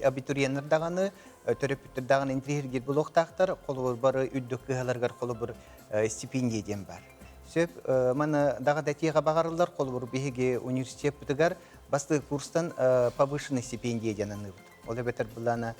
абитуриенлар дағаны, төрөпүттөр дағаны интригергер бұл оқтақтар, қолы бары үддік кығаларғар қолы бір стипендия дем бар. Сөп, мен дағы әтеға бағаралдар, қолы бір бейге университет бұтығар, басты курстан повышенный стипендия дені бұд. Ол әбетер бұлана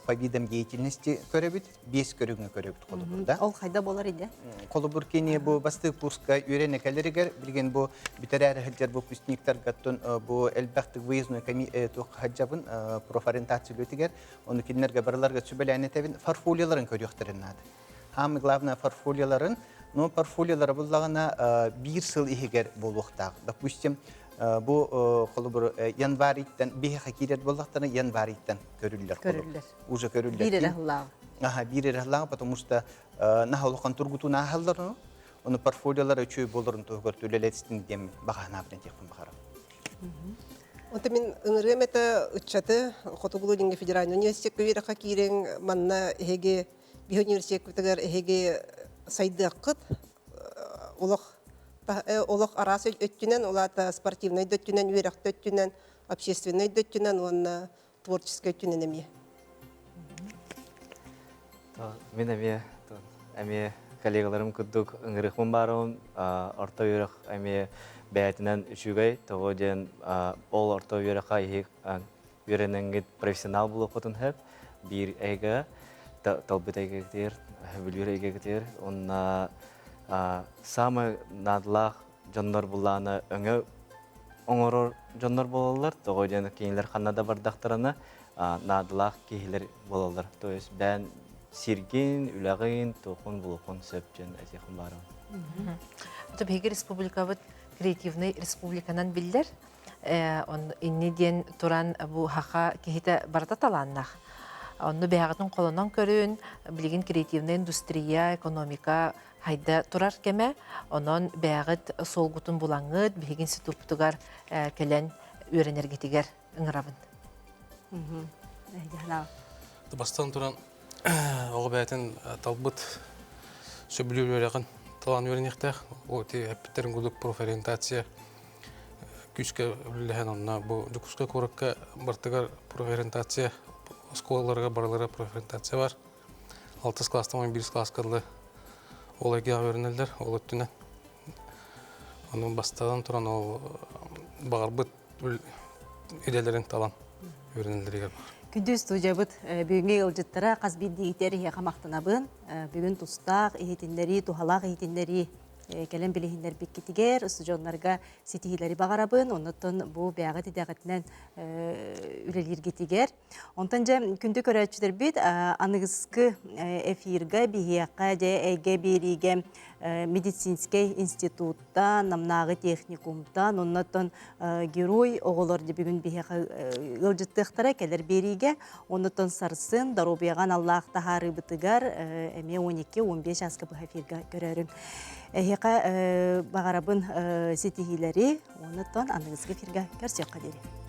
по видам деятельности көребіт, 5 көрігіні көребіт қолы бұрда. Ол қайда болар еді? Қолы бұр кене бұл басты курска үйрені кәлерігер, білген бұл бітер әрі хілдер бұл пүстініктер ғаттын бұл әлбәқтік выездной хаджабын профориентация өтігер, оны кенлерге барыларға сөбәлі әнетәбін форфолияларын көріқтірін ады. Хамы главное форфолияларын Но портфолиолары боллагана бир сыл ихигер болуктак. Допустим, бу холобур январиттен бихе хакирет боллактаны январиттен көрүллер. Көрүллер. Уже көрүллер. Бирере хыллаğı. Ага, бирере хыллаğı, потому что нахалухан тургуту нахалларны, оны портфолиолары чөй болырын тогор төлелетистин дем багана билен текпин багарам. Онта мен ыңырым это учаты Хотугулудинге федеральный университет көйрәккә кирең манна эһеге би университет күтәгәр эһеге сайдыкыт олох арасы өттүнен улата спортивный дөттүнен үерәк дөттүнен общественный дөттүнен онна творческий өттүнен эме. Мен әме коллегаларым күддік ыңырықмын барым, орта үйрек әме бәйтінен үшігай, тоғыден ол орта үйрекқа үйрененгет профессионал болу қотын әп, бір әйгі, талбыт әйгі кетер, бүлгер әйгі кетер, онна самы надылақ жондар боланы өңі оңырыр жондар болалар, тоғыден кейінлер қанада бардақтарына надылақ кейлер болалар. То есть бән сирген, үләғин, тоқын, бұлықын, сөпчен, әтеқін барым. Өтіп, Хеге республикабыт креативный республиканан білдер. Иннеден туран бұл хақа кейті барда таланнақ. Онны бәғатын қолынан көрін, білген креативный индустрия, экономика хайда турар кеме, онын бәғыт солғытын бұлаңыд, білген сетуптығар кәлен үйренергетігер ұңырабын. Бастан туран оғы бәйтін талбыт сөбілі өрәғын талан өрінектәқ. О, те әппеттерін күдік профориентация күшке біліліген онына. Бұл жүкіске көрікке бартығар профориентация, сколаларға барылары профориентация бар. 6 кластан 11 класс қырлы ол әге өрінелдер, ол өттінен. Оның бастадан тұран ол бағарбыт еделерін талан өрінелдері бар. Күндү студиябыт бүгүнгө ылжыттара казбиддигитер ихе камактанабын. Бүгүн тустак ихетиндери, тухалак ихетиндери келен билихиндер биккитигер, студионнарга ситихилери багарабын. Оннотон бу бягы тидагатынан үлелиргетигер. Онтан же күндү көрөчүлөр бит аныгыскы эфирге бихиякка же эге бириге медицинский институтта, намнагы техникумда, оннотон герой оголор же бүгүн бихиякка ылжыттыктара келер бириге, оннотон сарсын дарубияган Аллах тахары бытыгар эме 12-15 аскы бу эфирге көрөрүн. Эхека багарабын ситихилери, оннотон аныгыскы эфирге көрсөк кадери.